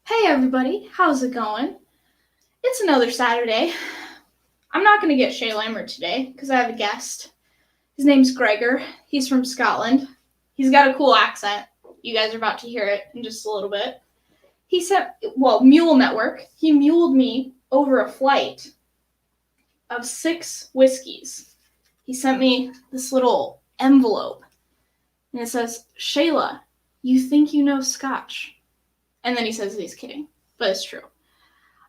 Hey everybody, how's it going? It's another Saturday. I'm not going to get Shay Lambert today because I have a guest. His name's Gregor. He's from Scotland. He's got a cool accent. You guys are about to hear it in just a little bit. He sent, Mule Network. He muled me over a flight of 6 whiskeys. He sent me this little envelope and it says, Shayla, you think you know Scotch? And then he says he's kidding, but it's true.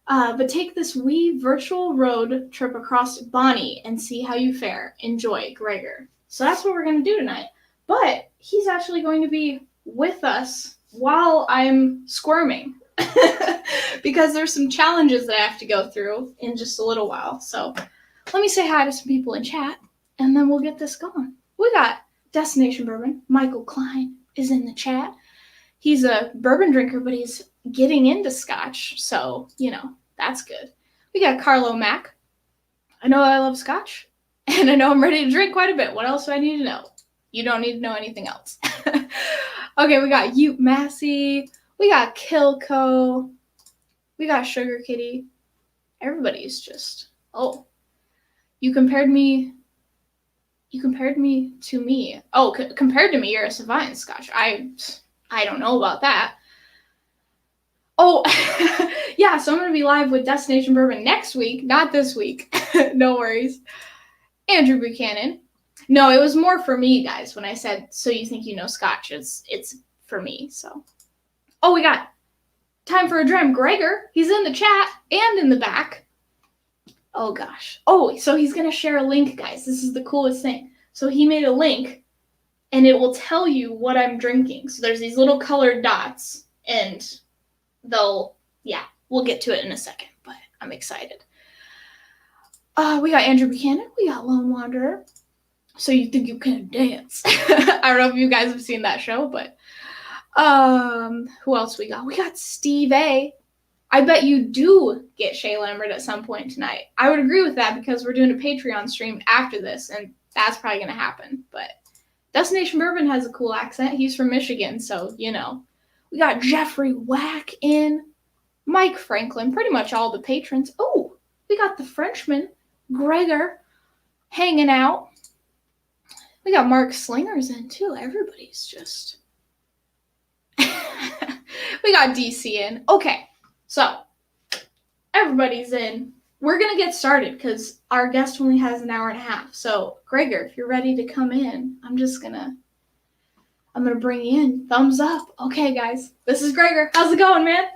But take this wee virtual road trip across Bonnie and see how you fare. Enjoy, Gregor. So that's what we're going to do tonight. But he's actually going to be with us while I'm squirming because there's some challenges that I have to go through in just a little while. So let me say hi to some people in chat, and then we'll get this going. We got Destination Bourbon. Michael Klein is in the chat. He's a bourbon drinker, but he's getting into Scotch, so, that's good. We got Carlo Mack. I know I love Scotch, and I know I'm ready to drink quite a bit. What else do I need to know? You don't need to know anything else. Okay, we got Ute Massey. We got Kilco. We got Sugar Kitty. Everybody's just, you compared me to me. Oh, compared to me, you're a savant in Scotch. I don't know about that. Oh, yeah, so I'm going to be live with Destination Bourbon next week, not this week. No worries. Andrew Buchanan. No, it was more for me, guys, when I said, so you think you know Scotch. It's for me, so. Oh, we got Time for a Dram. Gregor, he's in the chat and in the back. Oh, gosh. Oh, so he's going to share a link, guys. This is the coolest thing. So he made a link, and it will tell you what I'm drinking. So there's these little colored dots, and we'll get to it in a second, but I'm excited. We got Andrew Buchanan. We got Lone Wanderer. So you think you can dance. I don't know if you guys have seen that show, but who else we got? We got Steve A. I bet you do get Shay Lambert at some point tonight. I would agree with that because we're doing a Patreon stream after this, and that's probably going to happen, but Destination Bourbon has a cool accent. He's from Michigan, so, We got Jeffrey Wack in, Mike Franklin, pretty much all the patrons. Oh, we got the Frenchman, Gregor, hanging out. We got Mark Slingers in, too. Everybody's just... We got DC in. Okay, so everybody's in. We're going to get started because our guest only has an hour and a half. So, Gregor, if you're ready to come in, I'm going to bring you in. Thumbs up. Okay, guys. This is Gregor. How's it going, man?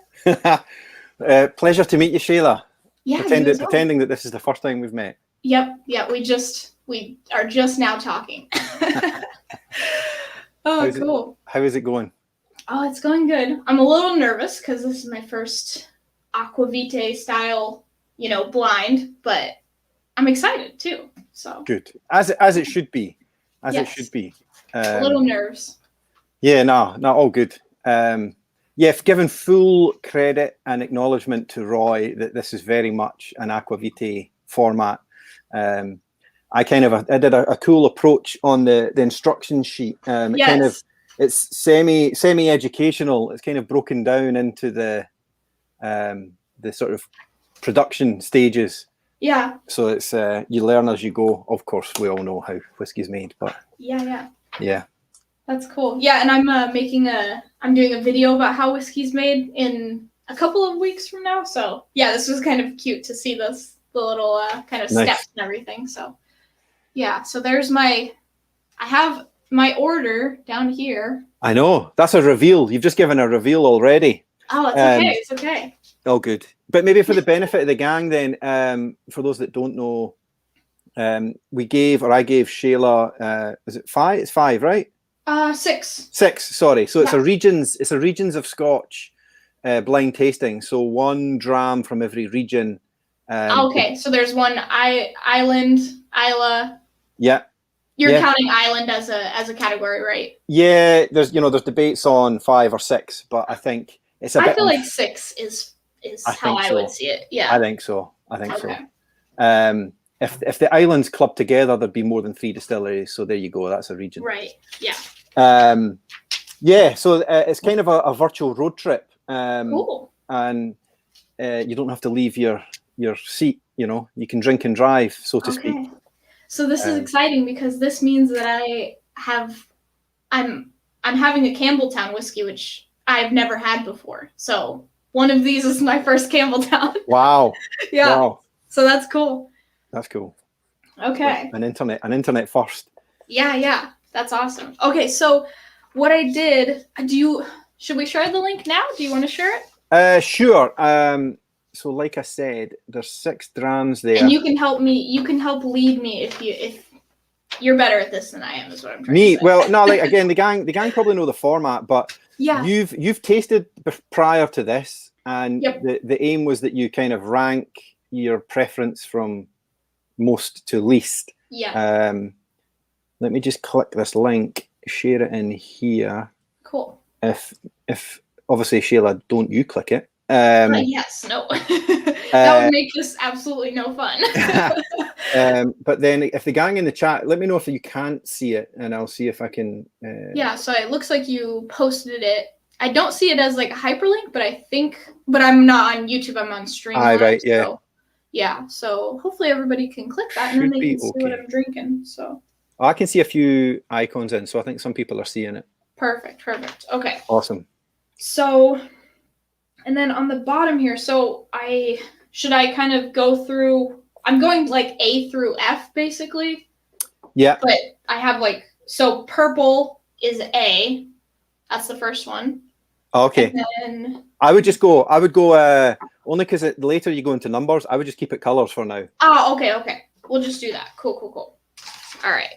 Pleasure to meet you, Shayla. Yeah, pretending that this is the first time we've met. Yep. We are just now talking. Cool. How is it going? Oh, it's going good. I'm a little nervous because this is my first Aquavite style, blind, but I'm excited too. So good, as it should be, It should be. A little nerves. Yeah, no, all good. Given full credit and acknowledgement to Roy that this is very much an Aquavite format. I did a cool approach on the instruction sheet. It's semi-educational. It's kind of broken down into the sort of production stages. Yeah. So it's you learn as you go. Of course, we all know how whiskey's made, but yeah. That's cool. Yeah, and I'm doing a video about how whiskey's made in a couple of weeks from now. So yeah, this was kind of cute to see the little kind of steps and everything. So yeah, so I have my order down here. I know, that's a reveal. You've just given a reveal already. Oh, it's okay. It's okay. Oh, good. But maybe for the benefit of the gang, then, for those that don't know, I gave Shayla. Is it 5? It's 5, right? 6. 6. Sorry. So it's a regions of Scotch blind tasting. So 1 dram from every region. Okay. So there's one island, Isla. Yeah. You're counting island as a category, right? Yeah. There's debates on 5 or 6, but I think it's I feel like 6 is how I would see it. Yeah. I think so. So. If the islands club together, there'd be more than 3 distilleries. So there you go. That's a region. Right. Yeah. So it's kind of a virtual road trip. Cool. and you don't have to leave your seat. You know, you can drink and drive, so to speak. So this is exciting because this means that I'm having a Campbelltown whiskey, which I've never had before. So one of these is my first Campbelltown. Wow. Yeah. Wow. So that's cool. That's cool. Okay. An internet first. Yeah. That's awesome. Okay, so what I did, should we share the link now? Do you want to share it? Sure. So like I said, there's 6 drams there. And you can help lead me if you're better at this than I am, is what I'm trying to say. Well, no, like again, the gang probably know the format, but yeah, you've tasted prior to this, and yep. the aim was that you kind of rank your preference from most to least. Yeah. Let me just click this link, share it in here. Cool. If obviously, Sheila, don't you click it? Yes, no. That would make this absolutely no fun. But then if the gang in the chat, let me know if you can't see it, and I'll see if I can. Yeah, so it looks like you posted it. I don't see it as like a hyperlink, but I'm not on YouTube, I'm on Streamline. Right, yeah. So, yeah, so hopefully everybody can click that and then they can see what I'm drinking. So I can see a few icons in, so I think some people are seeing it. Perfect. Okay. Awesome. So, and then on the bottom here, so should I kind of go through, I'm going like A through F basically. Yeah. But I have so purple is A. That's the first one. Okay. And then I would go only because later you go into numbers. I would just keep it colors for now. Oh, okay. We'll just do that. Cool. All right.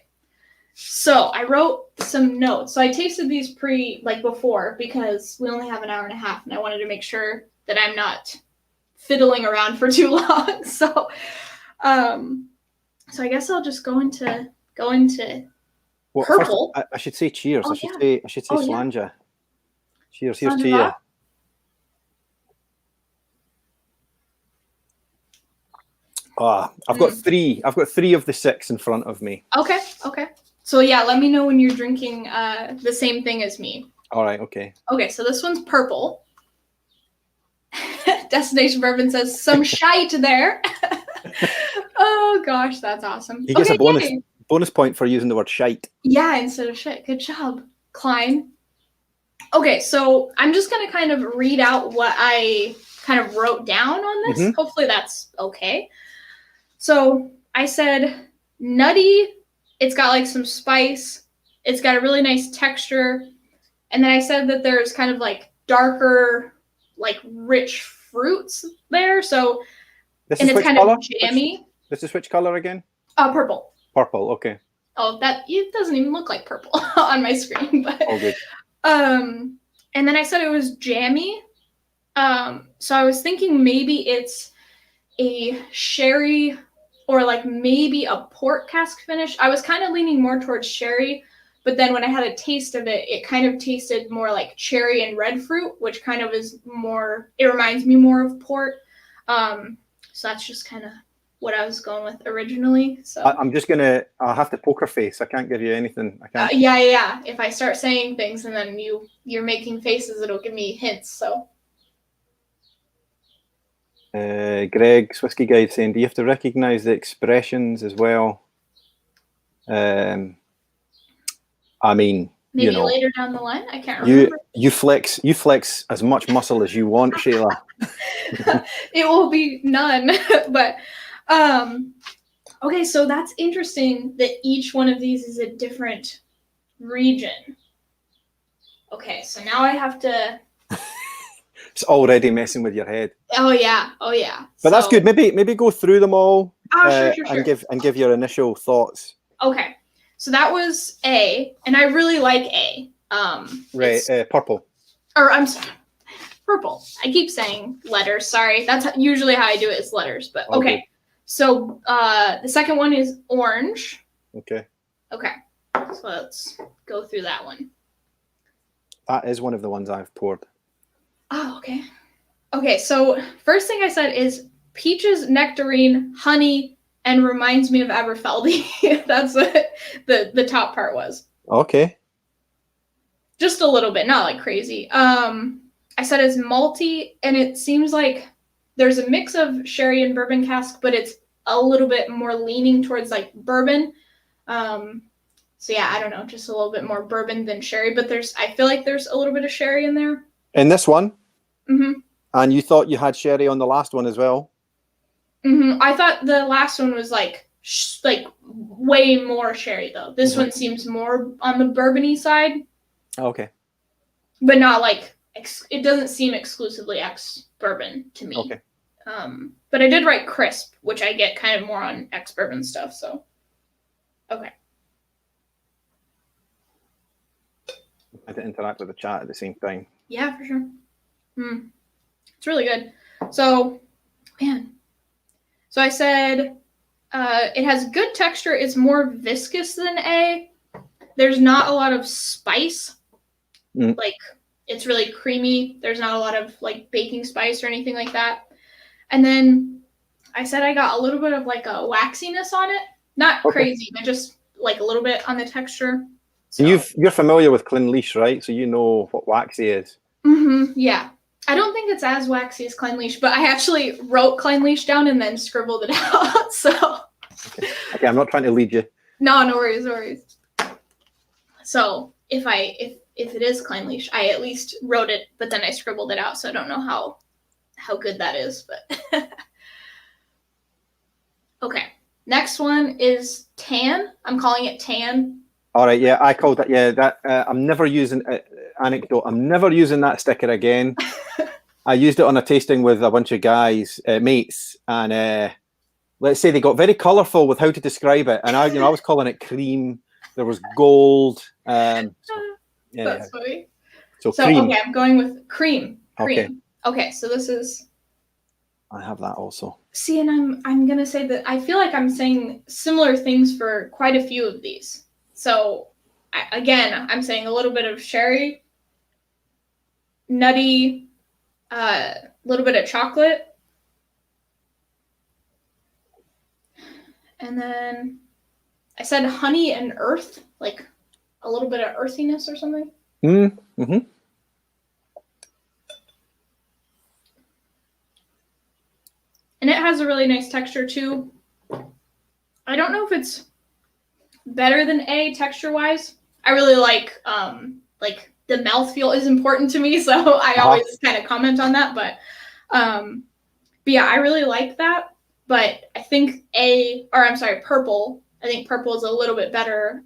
So I wrote some notes. So I tasted these before because we only have an hour and a half, and I wanted to make sure that I'm not fiddling around for too long. So I guess I'll just go into purple. First, I should say cheers. Oh, I should say Slanja. Yeah. Cheers. Here's to you. I've got 3. I've got 3 of the 6 in front of me. Okay. So yeah, let me know when you're drinking the same thing as me. All right. Okay. Okay, so this one's purple. Destination Bourbon says some shite there. Oh gosh, that's awesome. He gets a bonus point for using the word shite. Yeah, instead of shit. Good job, Klein. Okay, so I'm just gonna kind of read out what I kind of wrote down on this. Mm-hmm. Hopefully that's okay. So I said nutty. It's got some spice. It's got a really nice texture. And then I said that there's kind of darker, rich fruits there. So, and it's kind of jammy. This is which color again? Purple. Purple, okay. Oh, it doesn't even look like purple on my screen, but. Oh, good. And then I said it was jammy. So I was thinking maybe it's a sherry or maybe a port cask finish. I was kind of leaning more towards sherry, but then when I had a taste of it, it kind of tasted more like cherry and red fruit, which kind of it reminds me more of port. So that's just kind of what I was going with originally. So I'll have to poker face. I can't give you anything. I can't. Yeah. If I start saying things and then you're making faces, it'll give me hints. So. Greg's Whiskey Guide saying, do you have to recognize the expressions as well? I mean, maybe later down the line. I can't remember. You flex as much muscle as you want, Sheila. It will be none. But okay, so that's interesting that each one of these is a different region. Okay, so now I have to. It's already messing with your head. Oh yeah. But that's good. Maybe go through them all. Sure. And give your initial thoughts. Okay, so that was A, and I really like A. Right, purple. Or I'm sorry, purple. I keep saying letters. Sorry, that's usually how I do it. Is letters, but okay. So the second one is orange. Okay. So let's go through that one. That is one of the ones I've poured. Oh, okay. Okay, so first thing I said is peaches, nectarine, honey, and reminds me of Aberfeldy. That's what the top part was. Okay. Just a little bit, not crazy. I said it's malty, and it seems like there's a mix of sherry and bourbon cask, but it's a little bit more leaning towards like bourbon. So yeah, I don't know, just a little bit more bourbon than sherry, but I feel like there's a little bit of sherry in there. In this one? Mm-hmm. And you thought you had sherry on the last one as well? Mm-hmm. I thought the last one was like way more sherry though. This one seems more on the bourbony side. Okay. But not like it doesn't seem exclusively ex-bourbon to me. Okay. But I did write crisp, which I get kind of more on ex-bourbon stuff. So, okay. I had to interact with the chat at the same time. Yeah, for sure. It's really good. So, man. So I said it has good texture. It's more viscous than A. There's not a lot of spice. Like, it's really creamy. There's not a lot of like baking spice or anything like that. And then I said I got a little bit of like a waxiness on it. Not crazy, but just like a little bit on the texture. So. And you're familiar with Clinleash, right? So you know what waxy is. Yeah. I don't think it's as waxy as Clinleash, but I actually wrote Clinleash down and then scribbled it out. So. Okay, I'm not trying to lead you. No worries. So if it is Clinleash, I at least wrote it, but then I scribbled it out, so I don't know how good that is, but okay. Next one is tan. I'm calling it tan. All right, yeah, I called that. Yeah, that I'm never using anecdote. I'm never using that sticker again. I used it on a tasting with a bunch of guys, mates, and let's say they got very colourful with how to describe it, and I was calling it cream. There was gold. That's funny. So cream. Okay, I'm going with cream. Okay, so this is. I have that also. See, and I'm gonna say that I feel like I'm saying similar things for quite a few of these. So, I'm saying a little bit of sherry, nutty, a little bit of chocolate, and then I said honey and earth, like a little bit of earthiness or something. Mm-hmm. And it has a really nice texture too. I don't know if it's better than A texture-wise. I really like the mouthfeel is important to me, so I always kind of comment on that. But yeah, I really like that. But I think purple. I think purple is a little bit better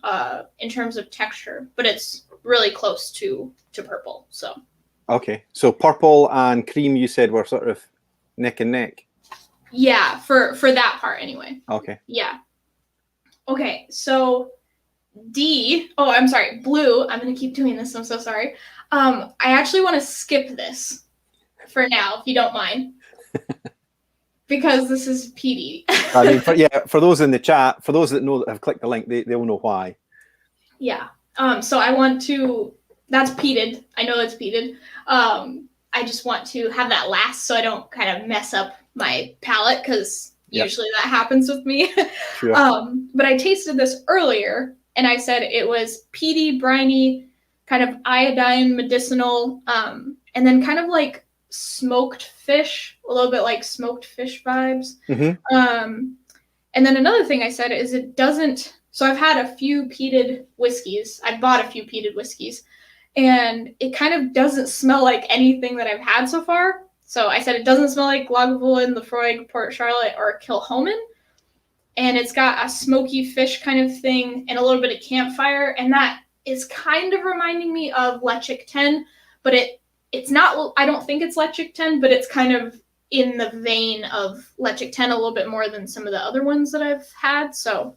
in terms of texture, but it's really close to purple. So. Okay, so purple and cream, you said, were sort of neck and neck. Yeah, for that part anyway. Okay. Yeah. Okay, so D. Oh, I'm sorry, blue. I'm gonna keep doing this. I'm so sorry. I actually want to skip this for now, if you don't mind, because this is PD. I mean, for those in the chat, for those that know that have clicked the link, they'll know why. Yeah. So I want to. That's peated. I know that's peated. I just want to have that last, so I don't kind of mess up my palate, because usually that happens with me. Sure. But I tasted this earlier, and I said it was peaty, briny, kind of iodine, medicinal, and then kind of like smoked fish, a little bit like smoked fish vibes. And then another thing I said is it doesn't. So I've had a few peated whiskeys. I bought a few peated whiskeys, and it kind of doesn't smell like anything that I've had so far. So I said it doesn't smell like Lagavulin, Lefroy, Port Charlotte, or Kilchoman. And it's got a smoky fish kind of thing and a little bit of campfire. And that is kind of reminding me of Lechik 10, but it's not, I don't think it's Lechik 10, but it's kind of in the vein of Lechik 10 a little bit more than some of the other ones that I've had. So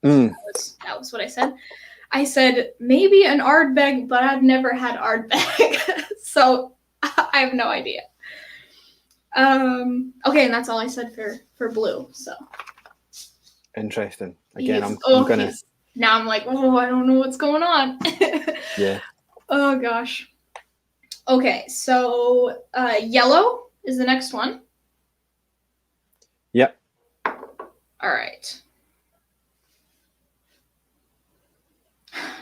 that was what I said. I said maybe an Ardbeg, but I've never had Ardbeg. So I have no idea. Okay, and that's all I said for blue. So interesting. Again, I'm gonna. Now I'm like, oh, I don't know what's going on. Yeah. Oh gosh. Okay, so yellow is the next one. Yep. All right.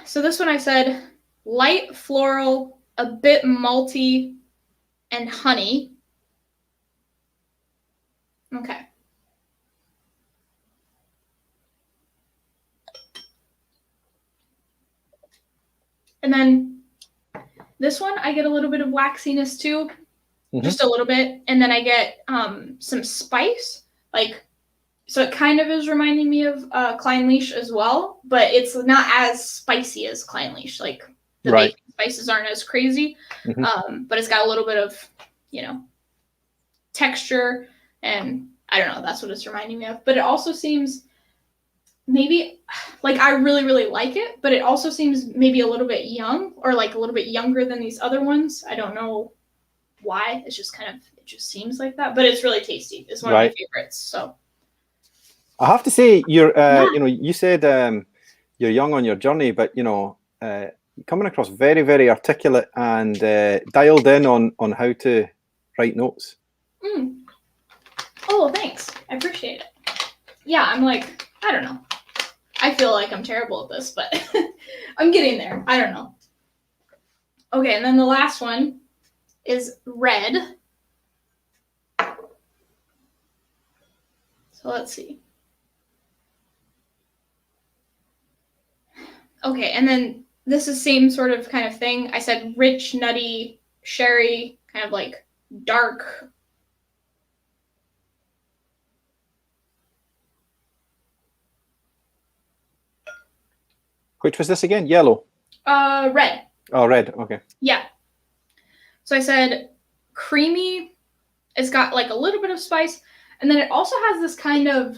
So this one I said light floral, a bit malty, and honey. Okay. And then this one, I get a little bit of waxiness too, just a little bit. And then I get some spice, like, so it kind of is reminding me of Clynelish as well, but it's not as spicy as Clynelish. Like the bacon spices aren't as crazy, but it's got a little bit of, texture, and I don't know, that's what it's reminding me of. But it also seems maybe like I really, really like it, but it also seems maybe a little bit young, or like a little bit younger than these other ones. I don't know why. It's just it just seems like that, but it's really tasty. It's one of my favorites. So I have to say, you're you said you're young on your journey, but coming across very, very articulate and dialed in on how to write notes. Oh, thanks. I appreciate it. Yeah, I'm like, I don't know. I feel like I'm terrible at this, but I'm getting there. I don't know. Okay, and then the last one is red. So let's see. Okay, and then this is same sort of kind of thing. I said rich, nutty, sherry, kind of like dark. Which was this again? Yellow? Red. Oh, red. Okay. Yeah. So I said creamy. It's got like a little bit of spice. And then it also has this kind of,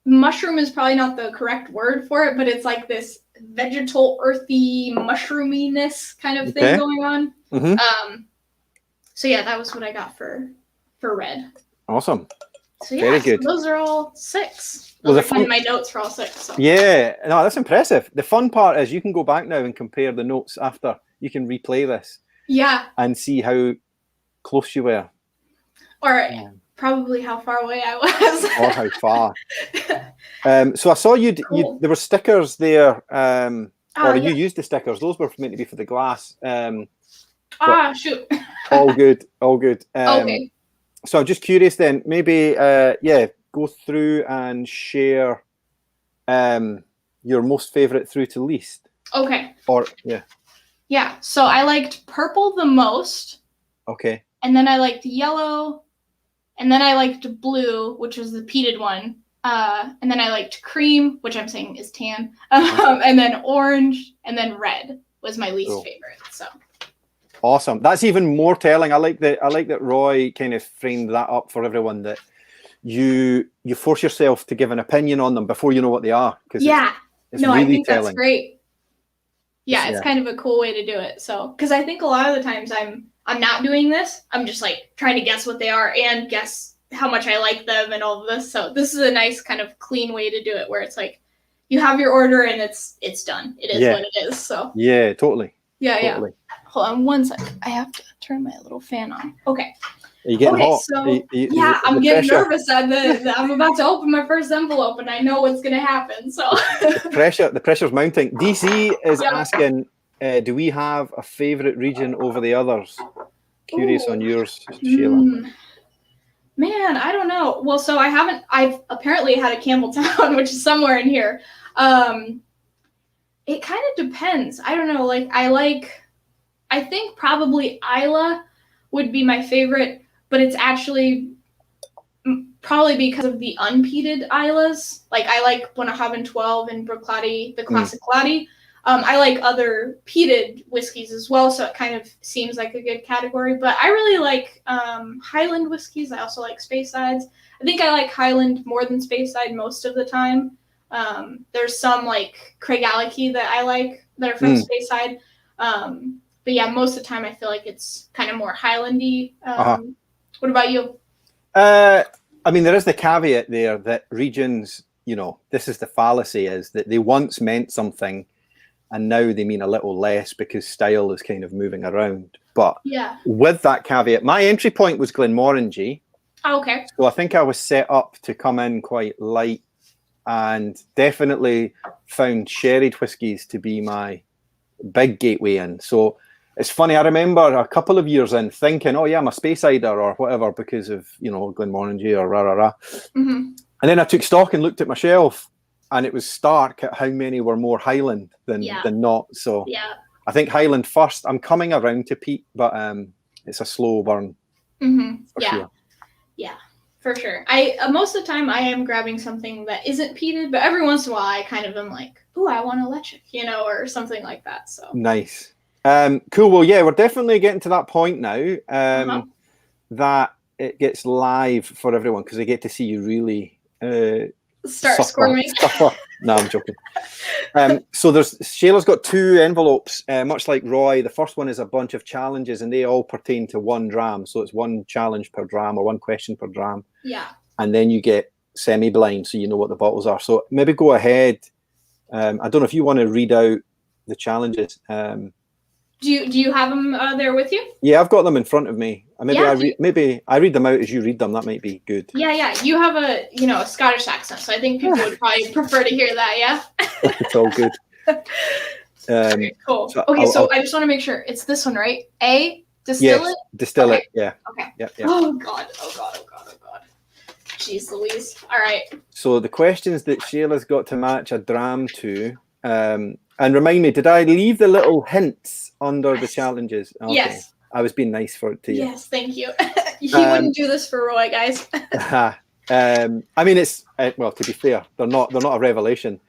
mushroom is probably not the correct word for it, but it's like this vegetal, earthy, mushroominess kind of thing going on. So yeah, that was what I got for red. Awesome. So yeah, very good. So those are all 6. Well, My notes for all 6. So. Yeah, no, that's impressive. The fun part is you can go back now and compare the notes after. You can replay this. Yeah. And see how close you were. Or probably how far away I was. Or how far. So I saw you there were stickers there, or you used the stickers. Those were meant to be for the glass. Shoot. all good. Okay. So I'm just curious then, maybe, go through and share your most favorite through to least. Okay. Or, Yeah, so I liked purple the most. Okay. And then I liked yellow. And then I liked blue, which was the peated one. And then I liked cream, which I'm saying is tan. And then orange, and then red was my least favorite. So awesome. That's even more telling. I like that Roy kind of framed that up for everyone, that you force yourself to give an opinion on them before you know what they are. It's really I think telling. That's great. Yeah, it's kind of a cool way to do it. So, because I think a lot of the times I'm not doing this. I'm just like trying to guess what they are and guess how much I like them and all of this. So this is a nice kind of clean way to do it, where it's like you have your order and it's done. It is what it is. So yeah, totally. Yeah. Hold on one second. I have to turn my little fan on. Okay. Are you getting hot? So I'm getting nervous. I'm about to open my first envelope and I know what's going to happen. So the pressure's mounting. DC is asking, do we have a favorite region over the others? Curious on yours, Sheila. Man, I don't know. Well, so I've apparently had a Campbelltown, which is somewhere in here. It kind of depends. I don't know. Like I think probably Isla would be my favorite, but it's actually probably because of the unpeated Islas. Like I like Bunnahabhain 12 and Bruichladdich, the classic Laddie. I like other peated whiskeys as well, so it kind of seems like a good category. But I really like Highland whiskeys. I also like Speysides. I think I like Highland more than Speyside most of the time. There's some like Craigellachie that I like that are from Speyside. But yeah, most of the time I feel like it's kind of more Highlandy. What about you? I mean, there is the caveat there that regions, this is the fallacy, is that they once meant something and now they mean a little less because style is kind of moving around. But with that caveat, my entry point was Glenmorangie. Oh, okay. So I think I was set up to come in quite light, and definitely found sherried whiskies to be my big gateway in. So It's funny. I remember a couple of years in thinking, "Oh yeah, I'm a Speyside cider or whatever," because of Glenmorangie or rah rah rah. Mm-hmm. And then I took stock and looked at my shelf, and it was stark at how many were more Highland than not. So I think Highland first. I'm coming around to peat, but it's a slow burn. Mm-hmm. For sure. Yeah, for sure. I most of the time I am grabbing something that isn't peated, but every once in a while I kind of am like, "Ooh, I want a Lechik," or something like that. So nice. Cool. Well, yeah, we're definitely getting to that point now that it gets live for everyone because they get to see you really start squirming. No, I'm joking. So Shayla's got 2 envelopes, much like Roy. The first one is a bunch of challenges, and they all pertain to 1 dram. So it's 1 challenge per dram or 1 question per dram. Yeah. And then you get semi-blind, so you know what the bottles are. So maybe go ahead. I don't know if you want to read out the challenges. Do you have them there with you? Yeah, I've got them in front of me. Maybe I read them out as you read them. That might be good. Yeah. You have a Scottish accent, so I think people would probably prefer to hear that. Yeah. It's all good. Okay, cool. So I just want to make sure it's this one, right? A distill it. Distill it. Yeah. Okay. Yeah. Oh god. Jeez Louise. All right. So the questions that Shayla's got to match a dram to. And remind me, did I leave the little hints under the challenges? Okay. Yes. I was being nice for it to you. Yes, thank you. He wouldn't do this for Roy, guys. I mean, it's well. To be fair, they're not a revelation.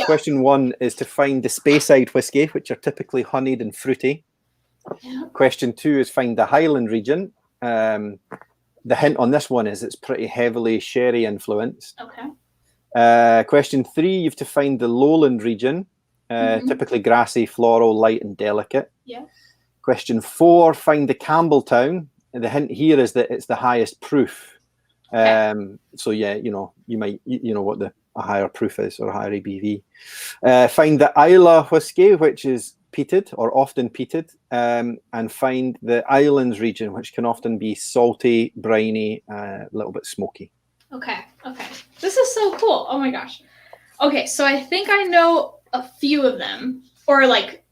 Question 1 is to find the Speyside whiskey, which are typically honeyed and fruity. Yeah. Question 2 is find the Highland region. The hint on this one is it's pretty heavily sherry influenced. Okay. Question 3, you have to find the Lowland region, typically grassy, floral, light, and delicate. Yeah. Question 4, find the Campbelltown. And the hint here is that it's the highest proof. Okay. So yeah, you might what a higher proof is or a higher ABV. Find the Isla whiskey, which is peated or often peated, and find the Islands region, which can often be salty, briny, a little bit smoky. Okay. This is so cool. Oh my gosh. Okay, so I think I know a few of them, or like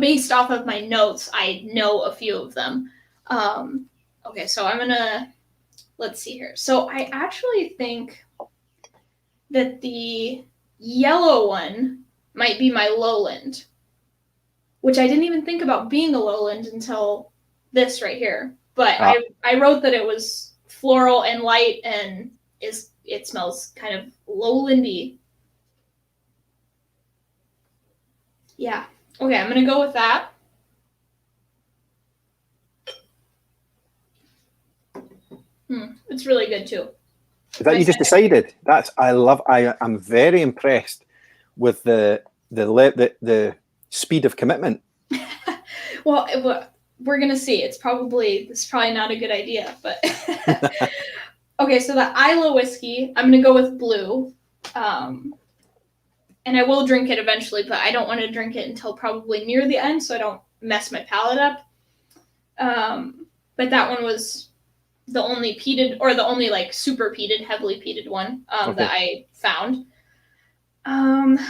based off of my notes, I know a few of them. Okay, so let's see here. So I actually think that the yellow one might be my lowland, which I didn't even think about being a lowland until this right here. But I wrote that it was floral and light and it smells kind of lowlandy. Yeah. Okay, I'm gonna go with that. It's really good too. Is that you just decided? I'm very impressed with the speed of commitment. Well, we're gonna see. It's probably not a good idea, but okay. So the Isla whiskey, I'm gonna go with blue, and I will drink it eventually, but I don't want to drink it until probably near the end, so I don't mess my palate up. But that one was the only peated, or the only like super peated, heavily peated one that I found.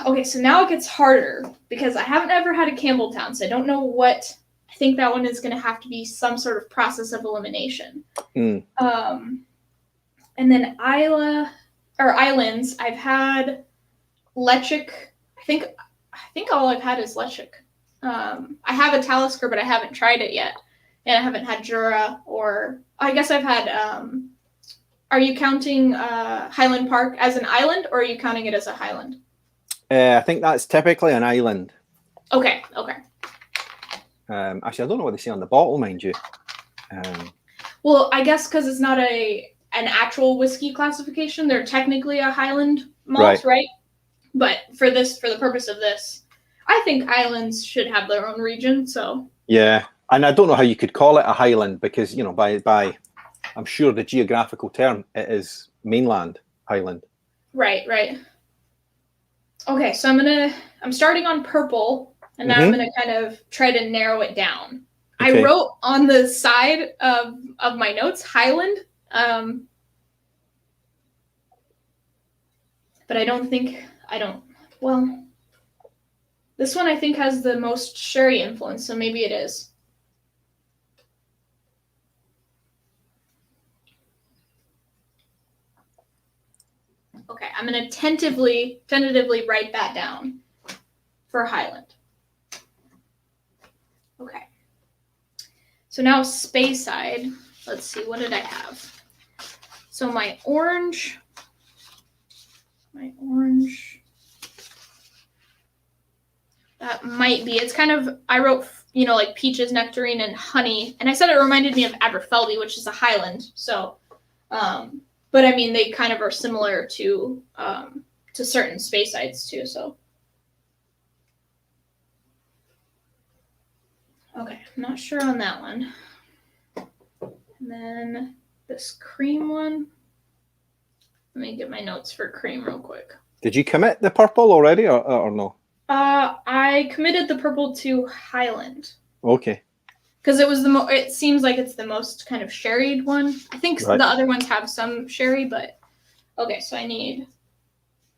Okay, so now it gets harder because I haven't ever had a Campbelltown, so I don't know what. I think that one is going to have to be some sort of process of elimination. And then Islands, I've had Lechik. I think all I've had is Lechik. I have a Talisker, but I haven't tried it yet. And I haven't had Jura, or I guess I've had, are you counting Highland Park as an island, or are you counting it as a Highland? I think that's typically an island. Okay. Actually, I don't know what they say on the bottle, mind you. Well, I guess because it's not an actual whiskey classification, they're technically a Highland malt, right? But for the purpose of this, I think islands should have their own region. So yeah, and I don't know how you could call it a Highland because by I'm sure the geographical term it is mainland Highland. Right. Okay, so I'm starting on purple, and then I'm gonna kind of try to narrow it down. Okay. I wrote on the side of my notes Highland, but I don't. Well, This one I think has the most sherry influence, so maybe it is. Okay, I'm going to tentatively write that down for Highland. Okay. So now Speyside. Let's see, what did I have? So my orange. That might be. It's kind of, I wrote, like peaches, nectarine, and honey. And I said it reminded me of Aberfeldy, which is a Highland. So, but I mean, they kind of are similar to certain Speysides too. So, okay, I'm not sure on that one. And then this cream one. Let me get my notes for cream real quick. Did you commit the purple already or no? I committed the purple to Highland. Okay. Because it was it seems like it's the most kind of sherried one. I think the other ones have some sherry, but okay, so I need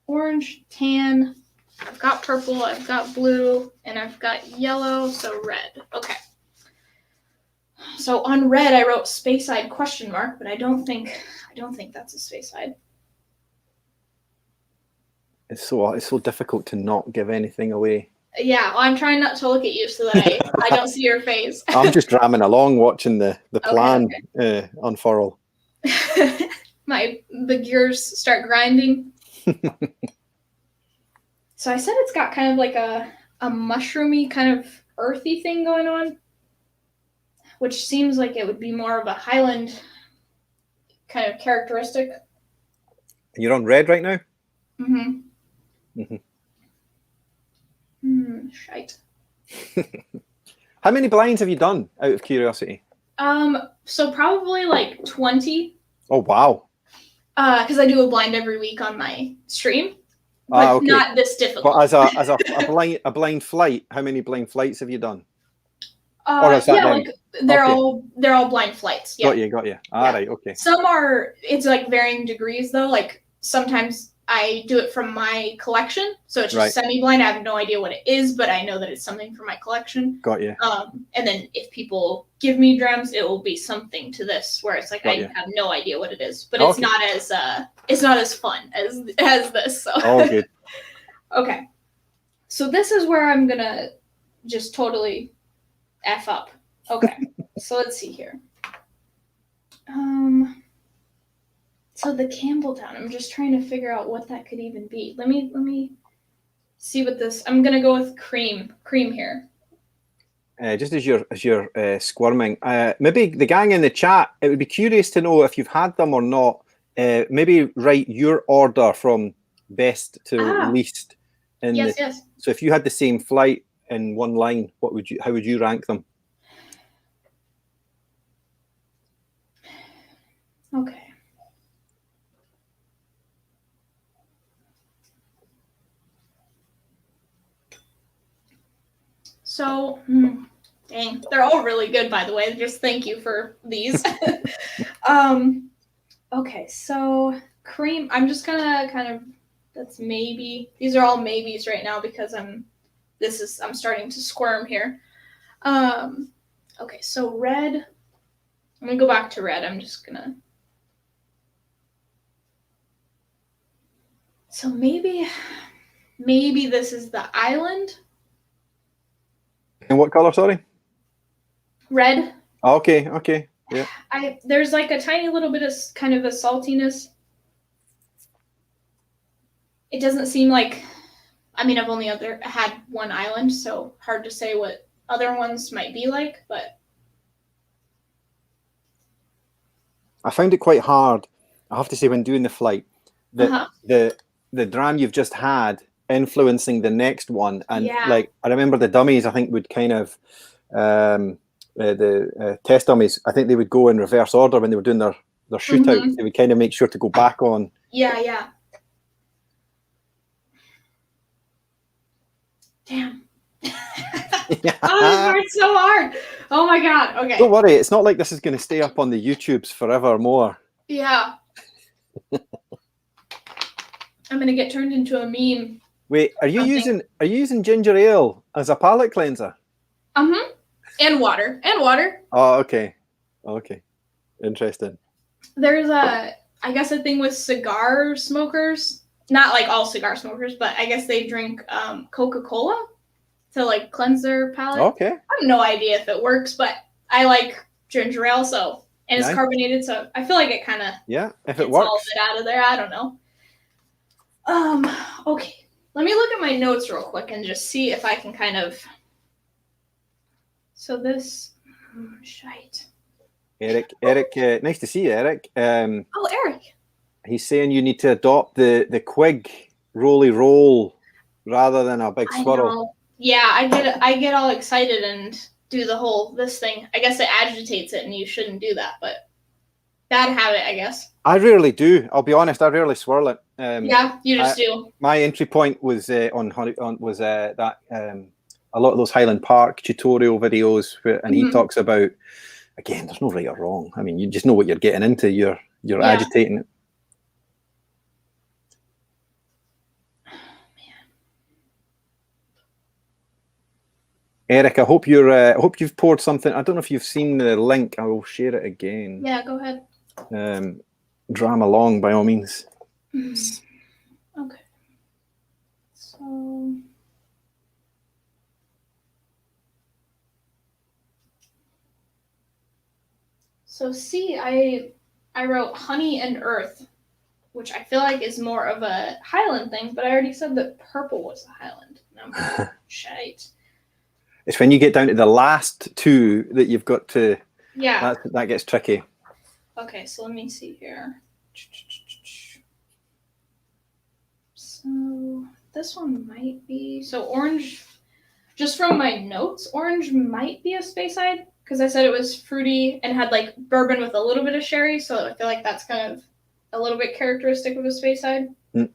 orange, tan, I've got purple, I've got blue, and I've got yellow, so red. Okay. So on red I wrote Speyside ? But I don't think that's a Speyside. It's so difficult to not give anything away. Yeah, well, I'm trying not to look at you so that I don't see your face. I'm just ramming along watching the plan unfurl. The gears start grinding. So I said it's got kind of like a mushroomy kind of earthy thing going on, which seems like it would be more of a Highland kind of characteristic. You're on red right now? Mm-hmm. Shite. How many blinds have you done, out of curiosity? So probably like 20. Oh, wow. Because I do a blind every week on my stream, but okay. Not this difficult. But as a blind flight, how many blind flights have you done? They're all blind flights. Yeah. Got you. Right, okay. It's like varying degrees though. Like sometimes I do it from my collection, so it's just semi-blind. I have no idea what it is, but I know that it's something from my collection. Got you. And then if people give me drams, it will be something to this, where it's like I have no idea what it is, but it's not as fun as this. So. Oh, good. Okay, so this is where I'm gonna just totally F up. Okay, so let's see here. So the Campbelltown, I'm just trying to figure out what that could even be. Let me see what this. I'm gonna go with cream here. Just as you're squirming, maybe the gang in the chat, it would be curious to know if you've had them or not. Maybe write your order from best to least. Yes. So if you had the same flight in one line, how would you rank them? Okay. So, dang, they're all really good, by the way. Just thank you for these. Okay, so cream. I'm just gonna kind of. That's maybe. These are all maybes right now because I'm starting to squirm here. Okay, so red. I'm gonna go back to red. I'm just gonna. So maybe this is the island. And what color, sorry? Red. Okay. Yeah. There's like a tiny little bit of kind of a saltiness. It doesn't seem like, I've only had one island, so hard to say what other ones might be like, but. I found it quite hard, I have to say, when doing the flight, the dram you've just had influencing the next one, and like I remember the dummies I think would kind of the test dummies, I think they would go in reverse order when they were doing their shootout. They would kind of make sure to go back on. Yeah. Damn. Oh, it's so hard. Oh my god. Okay. Don't worry, it's not like this is going to stay up on the YouTubes forevermore. Yeah. I'm gonna get turned into a meme Wait, are you using ginger ale as a palate cleanser? And water. Oh, okay. Okay. Interesting. There's I guess a thing with cigar smokers. Not like all cigar smokers, but I guess they drink Coca-Cola to like cleanse their palate. Okay. I have no idea if it works, but I like ginger ale, and it's carbonated, so I feel like it kind of if it works, all of it out of there. I don't know. Okay. Let me look at my notes real quick and just see if I can kind of. So this shite. Eric, nice to see you, Eric. Eric. He's saying you need to adopt the Quig rolly roll rather than a big swirl. I know. Yeah, I get all excited and do the whole this thing. I guess it agitates it, and you shouldn't do that, but bad habit, I guess. I rarely do. I'll be honest. I rarely swirl it. Yeah, you just do. My entry point was that a lot of those Highland Park tutorial videos, and he talks about, again, there's no right or wrong. I mean, you just know what you're getting into. You're agitating it. Eric, I hope you've poured something. I don't know if you've seen the link. I will share it again. Yeah, go ahead. Dram along by all means. Okay. So see, I wrote honey and earth, which I feel like is more of a Highland thing, but I already said that purple was a Highland. No, shite. It's when you get down to the last two that you've got to. Yeah. That gets tricky. Okay, so let me see here. So this one might be orange. Just from my notes, orange might be a Speyside because I said it was fruity and had like bourbon with a little bit of sherry, so I feel like that's kind of a little bit characteristic of a Speyside. But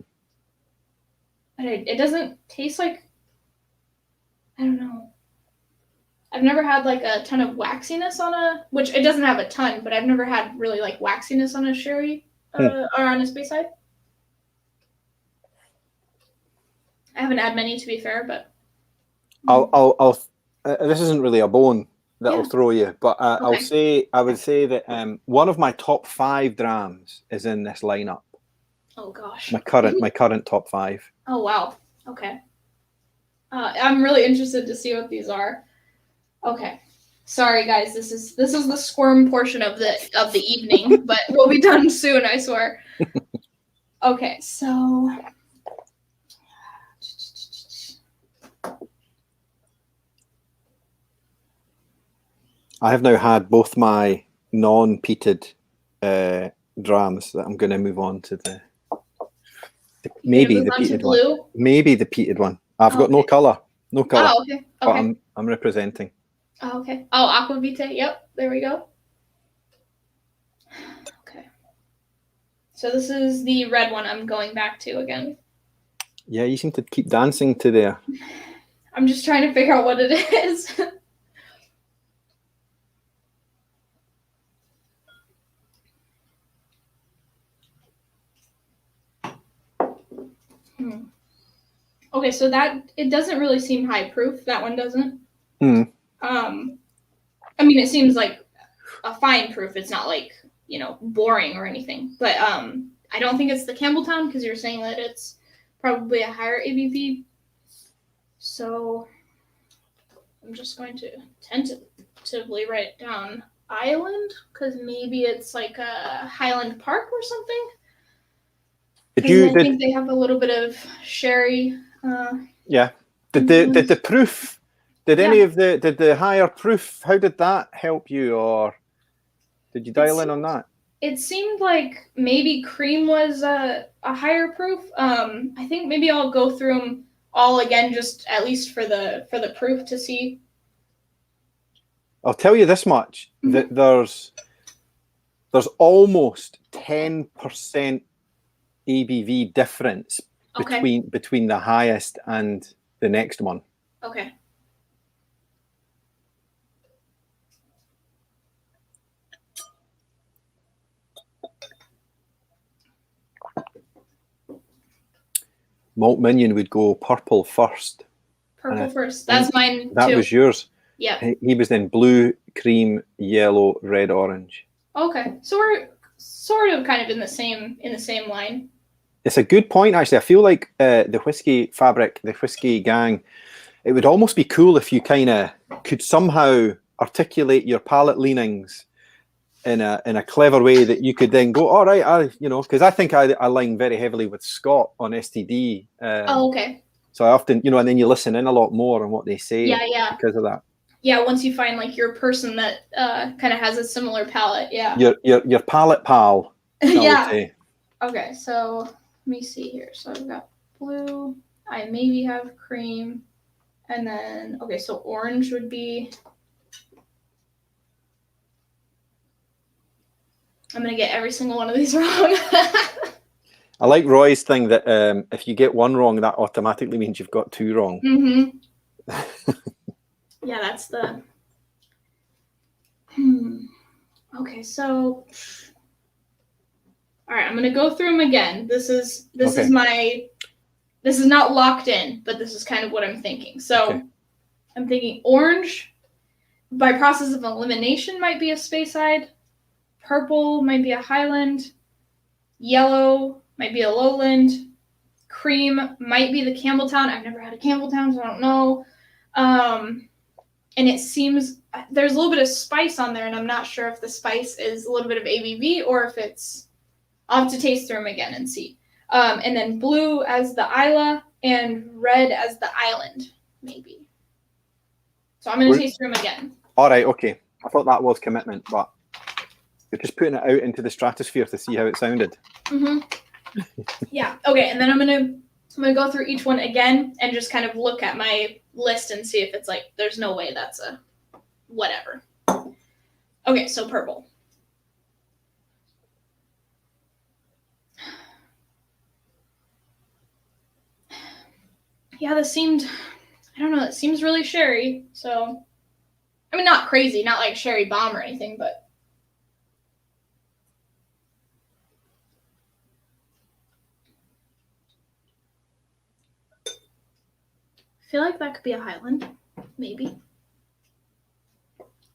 it doesn't taste like, I don't know. I've never had like a ton of waxiness which it doesn't have a ton, but I've never had really like waxiness on a sherry or on a Speyside. I haven't had many, to be fair, but. I'll this isn't really a bone that'll throw you, but I would say that one of my top 5 drams is in this lineup. Oh gosh. My current top 5. Oh wow. Okay. I'm really interested to see what these are. Okay. Sorry guys, this is the squirm portion of the evening, but we'll be done soon, I swear. Okay, so I have now had both my non-peated drams that I'm going to move on to maybe the peated one. Maybe the peated one. I've got no color. No color. Oh, okay. But I'm representing. Oh, okay. Oh, Aquavite. Yep. There we go. Okay. So this is the red one I'm going back to again. Yeah, you seem to keep dancing to there. I'm just trying to figure out what it is. Okay, so it doesn't really seem high proof. That one doesn't. I mean, it seems like a fine proof. It's not like, boring or anything. But I don't think it's the Campbelltown because you're saying that it's probably a higher ABV. So I'm just going to tentatively write down Island because maybe it's like a Highland Park or something. I think they have a little bit of sherry. Yeah. Did the proof? Did the higher proof? How did that help you, or did you dial in on that? It seemed like maybe cream was a higher proof. I think maybe I'll go through them all again, just at least for the proof to see. I'll tell you this much: that there's almost 10% ABV difference between the highest and the next one. Okay. Malt Minion would go purple first. Purple first. That's mine That too. was yours. Yeah. He was then blue, cream, yellow, red, orange. Okay, so we're sort of kind of in the same line. It's a good point, actually. I feel like the whiskey fabric, the whiskey gang, it would almost be cool if you kind of could somehow articulate your palate leanings in a clever way that you could then go, all right, because I think I align very heavily with Scott on STD. Okay. So I often, and then you listen in a lot more on what they say. Yeah. Because of that. Yeah, once you find like your person that kind of has a similar palate, yeah. Your palate pal. Yeah. Okay, so let me see here. So I've got blue. I maybe have cream, and then so orange would be. I'm gonna get every single one of these wrong. I like Roy's thing that if you get one wrong, that automatically means you've got two wrong. Mm-hmm. Yeah, that's the. Okay, so. All right, I'm gonna go through them again. This is not locked in, but this is kind of what I'm thinking. So, I'm thinking orange, by process of elimination, might be a Speyside. Purple might be a Highland. Yellow might be a Lowland. Cream might be the Campbelltown. I've never had a Campbelltown, so I don't know. And it seems there's a little bit of spice on there, and I'm not sure if the spice is a little bit of ABV or if it's. I'll have to taste through them again and see. And then blue as the Isla and red as the Island, maybe. So I'm going to taste through them again. All right, okay. I thought that was commitment, but you're just putting it out into the stratosphere to see how it sounded. Mm-hmm. Yeah. Okay, and then I'm gonna go through each one again and just kind of look at my list and see if it's like there's no way that's a whatever. Okay, so purple. Yeah, this seemed, I don't know, it seems really sherry. So, I mean, not crazy, not like sherry bomb or anything, but. I feel like that could be a Highland, maybe.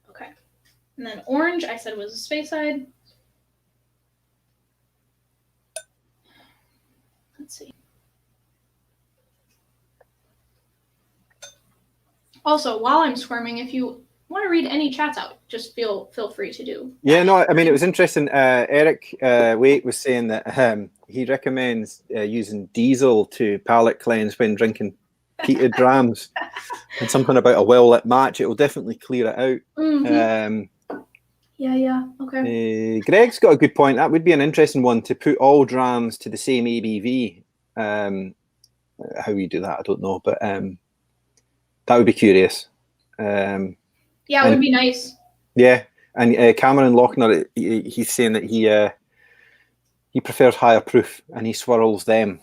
Okay. And then orange, I said was a Speyside. Let's see. Also, while I'm squirming, if you want to read any chats out, just feel free to do. Yeah, no, I mean, it was interesting. Eric Waite was saying that he recommends using diesel to palate cleanse when drinking peated drams, and something about a well-lit match. It will definitely clear it out. Mm-hmm. Yeah, okay. Greg's got a good point. That would be an interesting one, to put all drams to the same ABV. How you do that, I don't know, but that would be curious. Yeah, it would be nice. Yeah, and Cameron Lochner, he's saying that he prefers higher proof and he swirls them.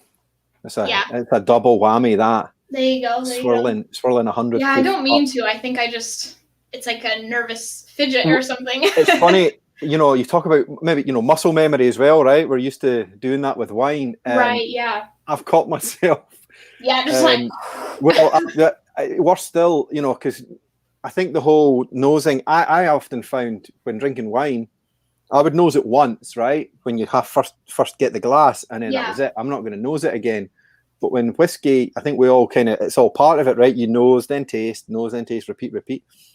It's a double whammy, that. There you go. Swirling 100. Yeah, I don't mean to. I think it's like a nervous fidget or something. It's funny, you talk about maybe, muscle memory as well, right? We're used to doing that with wine. Right, yeah. I've caught myself. Yeah, just like. Well, worse still, because I think the whole nosing, I often found when drinking wine, I would nose it once, right? When you have first get the glass, and then that was it. I'm not going to nose it again. But when whiskey, I think we all it's all part of it, right? You nose, then taste, repeat.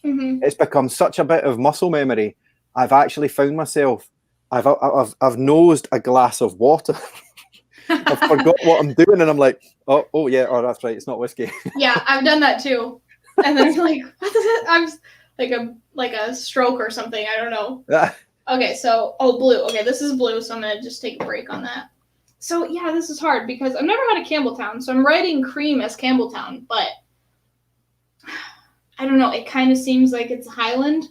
Mm-hmm. It's become such a bit of muscle memory. I've actually found myself, I've nosed a glass of water. I've forgot what I'm doing, and I'm like, oh yeah, that's right, it's not whiskey. Yeah, I've done that too. And then it's like, what is it? I'm like a stroke or something. I don't know. Okay, so blue. Okay, this is blue, so I'm gonna just take a break on that. So yeah, this is hard because I've never had a Campbelltown, so I'm writing cream as Campbelltown, but I don't know. It kind of seems like it's Highland.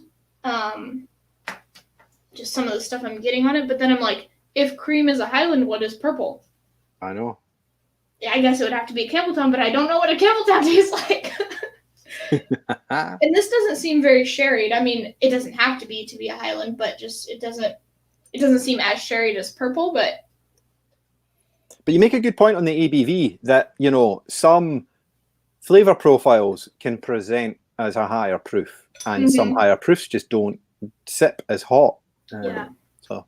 Just some of the stuff I'm getting on it, but then I'm like, if cream is a Highland, what is purple? I know. Yeah, I guess it would have to be a Campbelltown, but I don't know what a Campbelltown tastes like. And this doesn't seem very sherried. I mean, it doesn't have to be a Highland, but just it doesn't seem as sherried as purple, but But you make a good point on the ABV that, you know, some flavor profiles can present as a higher proof, and some higher proofs just don't sip as hot. Yeah. So.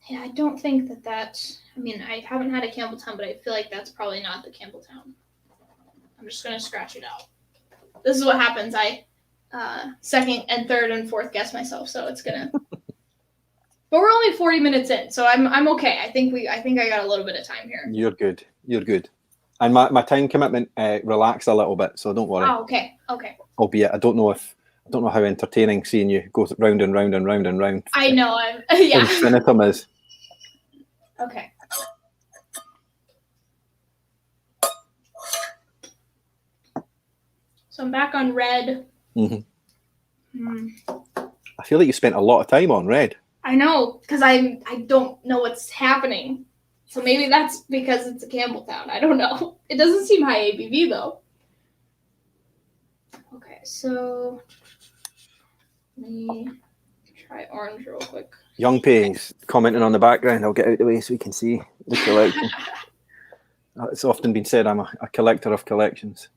Yeah, I don't think that. I mean, I haven't had a Campbelltown, but I feel like that's probably not the Campbelltown. I'm just gonna scratch it out. This is what happens. I second and third and fourth guess myself, so it's gonna. But we're only 40 minutes in, so I'm okay. I think I got a little bit of time here. You're good. You're good. And my time commitment relaxed a little bit, so don't worry. Oh, okay. Okay. Albeit I don't know how entertaining seeing you go round and round and round and round. I know. Yeah. Infinitum is. Okay. So I'm back on red. Mm-hmm. I feel like you spent a lot of time on red. I know, because I don't know what's happening. So maybe that's because it's a Campbelltown. I don't know. It doesn't seem high ABV though. Okay, so let me try orange real quick. Young Pay's commenting on the background. I'll get out of the way so we can see the collection. It's often been said I'm a collector of collections.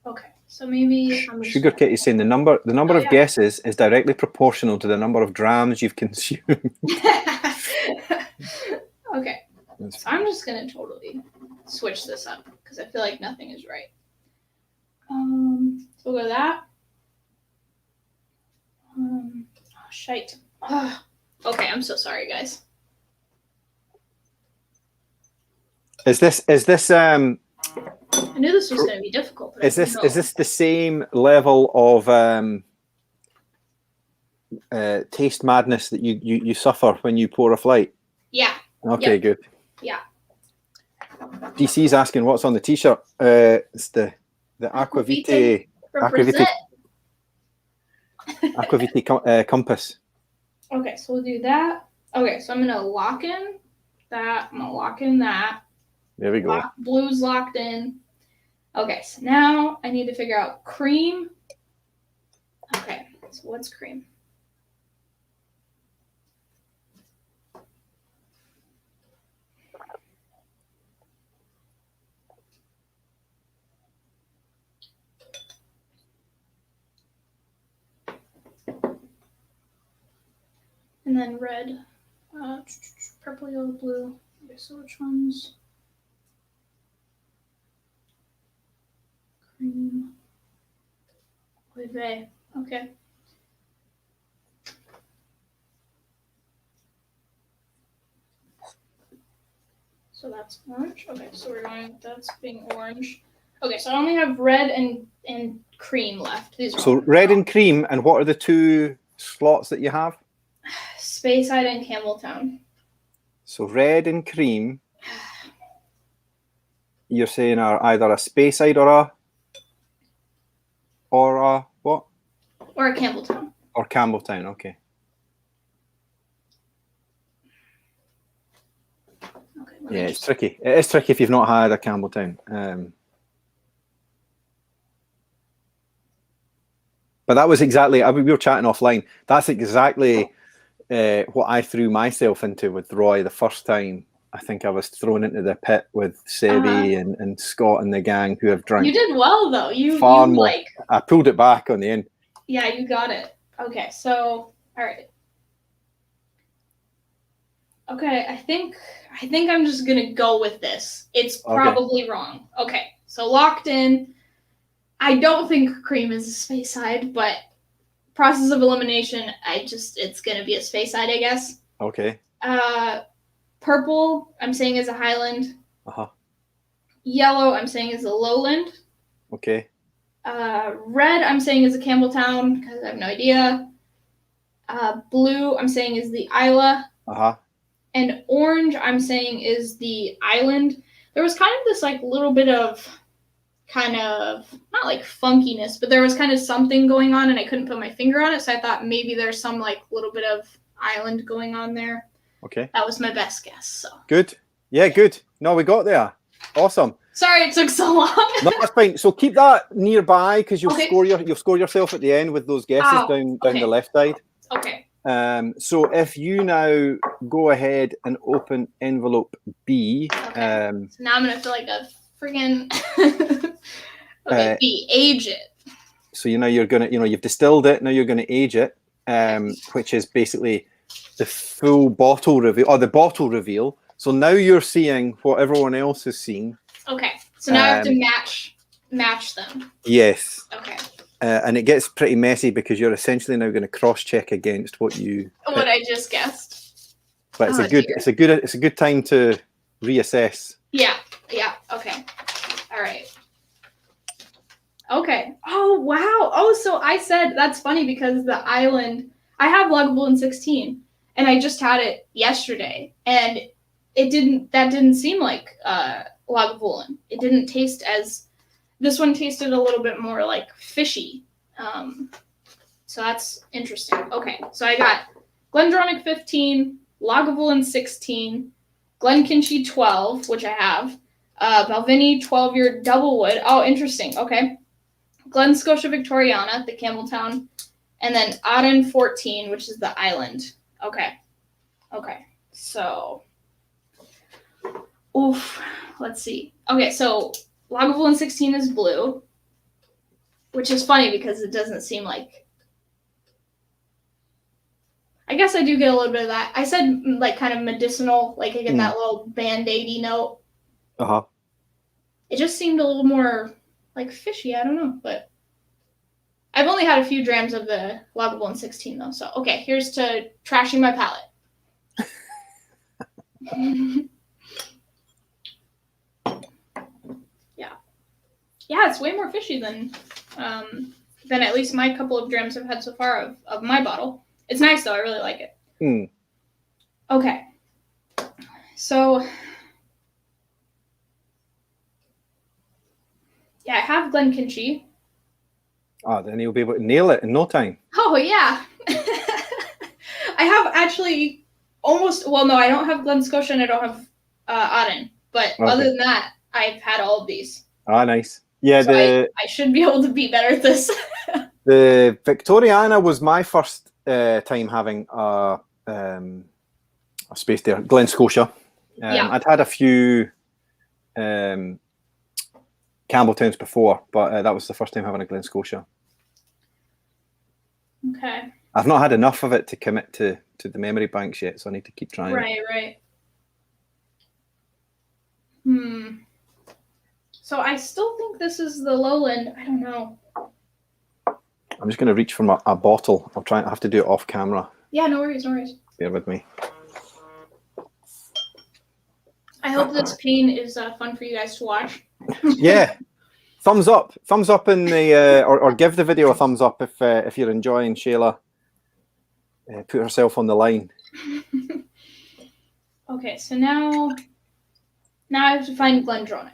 Okay, so maybe I'm Sugar Kitty's saying the number of guesses is directly proportional to the number of drams you've consumed. Okay, so I'm just gonna totally switch this up because I feel like nothing is right. So we'll go that. Oh shite. Ugh. Okay, I'm so sorry, guys. Is this I knew this was going to be difficult. But is this the same level of taste madness that you suffer when you pour a flight? Yeah. Okay, yep. Good. Yeah. DC's asking what's on the t-shirt. It's the Aquavite compass. Okay, so we'll do that. Okay, so I'm gonna lock in that. I'm gonna lock in that. There we go. Blue's locked in. Okay, so now I need to figure out cream. Okay, so what's cream? And then red, purple, yellow, blue. Okay, so which ones? Cream. Olive. Okay. So that's orange. Okay, so we're going. That's being orange. Okay, so I only have red and cream left. These are so red and cream, and what are the two slots that you have? Speyside and Campbelltown. So red and cream, you're saying are either a Speyside or a what? Or a Campbelltown. Or Campbelltown, okay. Yeah, it's tricky. It is tricky if you've not had a Campbelltown. But that was exactly, we were chatting offline, that's exactly what I threw myself into with Roy the first time. I think I was thrown into the pit with Sebi and Scott and the gang who have drank. You did well, though. You more. I pulled it back on the end. Yeah, you got it. Okay, so, all right. Okay, I think I'm just going to go with this. It's probably wrong. Okay, so locked in. I don't think cream is a Speyside, but process of elimination, it's going to be a Speyside, I guess. Okay. Purple, I'm saying is a Highland. Uh-huh. Yellow, I'm saying is a Lowland. Okay. Red, I'm saying is a Campbelltown, because I have no idea. Blue, I'm saying is the Isla. Uh-huh. And orange, I'm saying is the Island. There was kind of this like little bit of not like funkiness, but there was kind of something going on and I couldn't put my finger on it. So I thought maybe there's some like little bit of island going on there. Okay. That was my best guess. So good. Yeah, good. No, we got there. Awesome. Sorry it took so long. No, that's fine. So keep that nearby because you'll Okay. you'll score yourself at the end with those guesses down okay. the left side. Okay. So if you now go ahead and open envelope B. Okay. So now I'm gonna feel like a friggin' okay, B, age it. So you're gonna you've distilled it, now you're gonna age it, which is basically the full bottle reveal or the bottle reveal. So now you're seeing what everyone else has seen. Okay. So now I have to match them. Yes. Okay. And it gets pretty messy because you're essentially now going to cross-check against what I just guessed. But it's a good time to reassess. Yeah. Okay. All right. Okay. Oh wow. Oh, so I said that's funny because the island I have Lagavulin 16, and I just had it yesterday, and that didn't seem like Lagavulin. It didn't taste as. This one tasted a little bit more like fishy. So that's interesting. Okay, so I got Glendronach 15, Lagavulin 16, Glenkinchie 12, which I have, Balvenie 12-year double wood. Oh, interesting. Okay. Glen Scotia Victoriana, the Campbelltown, and then Auden 14, which is the island. Okay. So, let's see. Okay, so Lagavulin 16 is blue, which is funny because it doesn't seem like. I guess I do get a little bit of that. I said like kind of medicinal, like I get that little band-aidy note. It just seemed a little more like fishy. I don't know, but I've only had a few drams of the Lagavulin 16 though. So okay, here's to trashing my palate. Yeah, it's way more fishy than at least my couple of drams I've had so far of my bottle. It's nice though. I really like it. Okay. So, yeah, I have Glenkinchie. Oh, then you'll be able to nail it in no time. Oh, yeah. I have actually I don't have Glen Scotia and I don't have Auden. But other than that, I've had all of these. Ah, nice. Yeah, so I should be able to be better at this. The Victoriana was my first time having a space there. Glen Scotia. I'd had a few Campbelltowns before, but that was the first time having a Glen Scotia. Okay. I've not had enough of it to commit to the memory banks yet, so I need to keep trying. Right. So I still think this is the lowland. I don't know. I'm just going to reach for a bottle. I have to do it off camera. Yeah, no worries. Bear with me. I hope this pain is fun for you guys to watch. Yeah. Thumbs up in the or give the video a thumbs up if you're enjoying Shayla put herself on the line. Okay, so now I have to find Glendronach.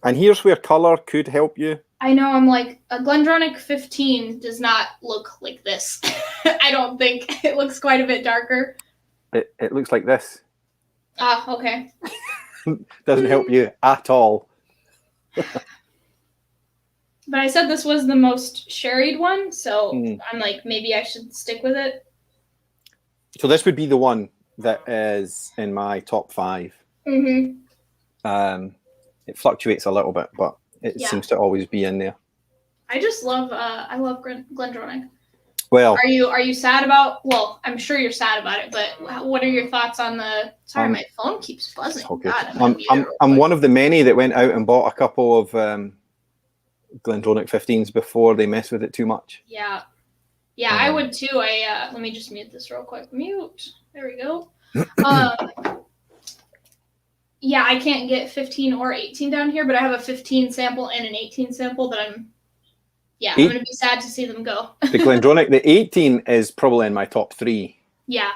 And here's where color could help you. I know, I'm like, a Glendronach 15 does not look like this. I don't think. It looks quite a bit darker. It looks like this. Ah, okay. Doesn't help you at all. But I said this was the most sherried one, so I'm like, maybe I should stick with it. So this would be the one that is in my top 5. It fluctuates a little bit, but it seems to always be in there. I just love I love Glendronach. Well, are you sad about? Well, I'm sure you're sad about it, but what are your thoughts on the? Sorry, my phone keeps buzzing. Okay. I'm one of the many that went out and bought a couple of Glendronach 15s before they mess with it too much. Yeah, I would too. Let me just mute this real quick. Mute. There we go. Yeah, I can't get 15 or 18 down here, but I have a 15 sample and an 18 sample that I'm going to be sad to see them go. The Glendronach, the 18 is probably in my top 3. Yeah.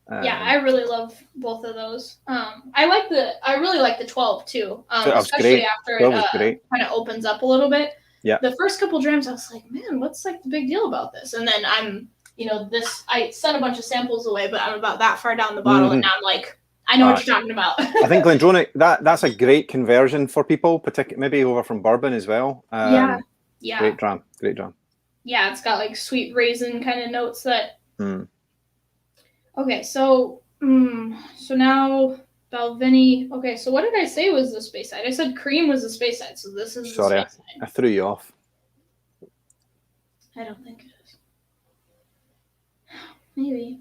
I really love both of those. I really like the 12 too. Especially great. After it kind of opens up a little bit. Yeah. The first couple drams, I was like, man, what's like the big deal about this? And then I sent a bunch of samples away, but I'm about that far down the bottle, and now I'm like, I know what you're talking about. I think Glendronach, that's a great conversion for people, particularly maybe over from bourbon as well. Yeah. Great dram. Yeah, it's got like sweet raisin kind of notes that. Mm. Okay, so now Balvenie. Okay, so what did I say was the space side? I said cream was the space side, so this is the space side. I threw you off. I don't think it is. Maybe.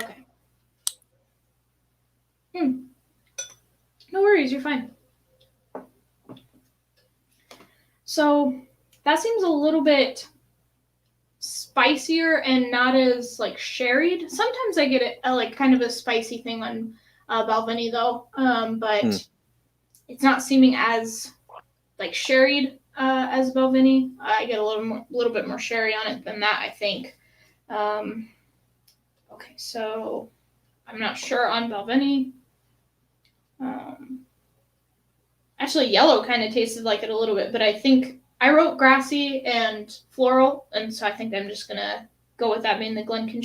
Okay. No worries, you're fine. So that seems a little bit spicier and not as like sherried. Sometimes I get like kind of a spicy thing on Balvenie though, but it's not seeming as like sherried as Balvenie. I get a little bit more sherry on it than that, I think. Okay, so I'm not sure on Balvenie. Actually, yellow kind of tasted like it a little bit, but I think I wrote grassy and floral, and so I think I'm just gonna go with that being the Glencairn.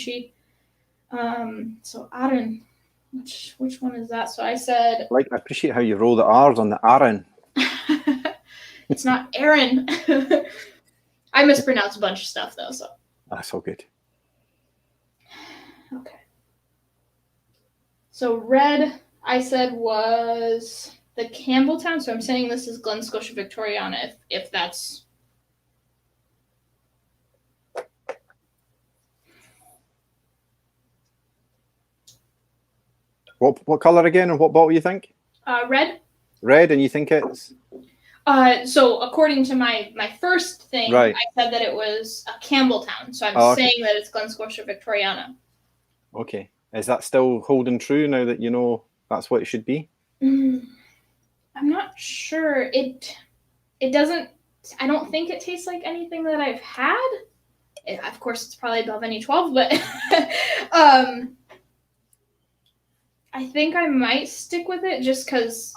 So Arran, which one is that? So I said. I appreciate how you roll the R's on the Arran. It's not Aaron. I mispronounce a bunch of stuff though, so. That's all good. Okay. So red, I said was the Campbelltown. So I'm saying this is Glen Scotia Victoriana, if that's. What color again, and what bottle you think? Red. Red, and you think it's. So according to my first thing, right. I said that it was a Campbelltown. So I'm saying that it's Glen Scotia Victoriana. Okay. Is that still holding true now that you know that's what it should be? I'm not sure. It doesn't. I don't think it tastes like anything that I've had. Of course, it's probably Balvenie 12, but I think I might stick with it just because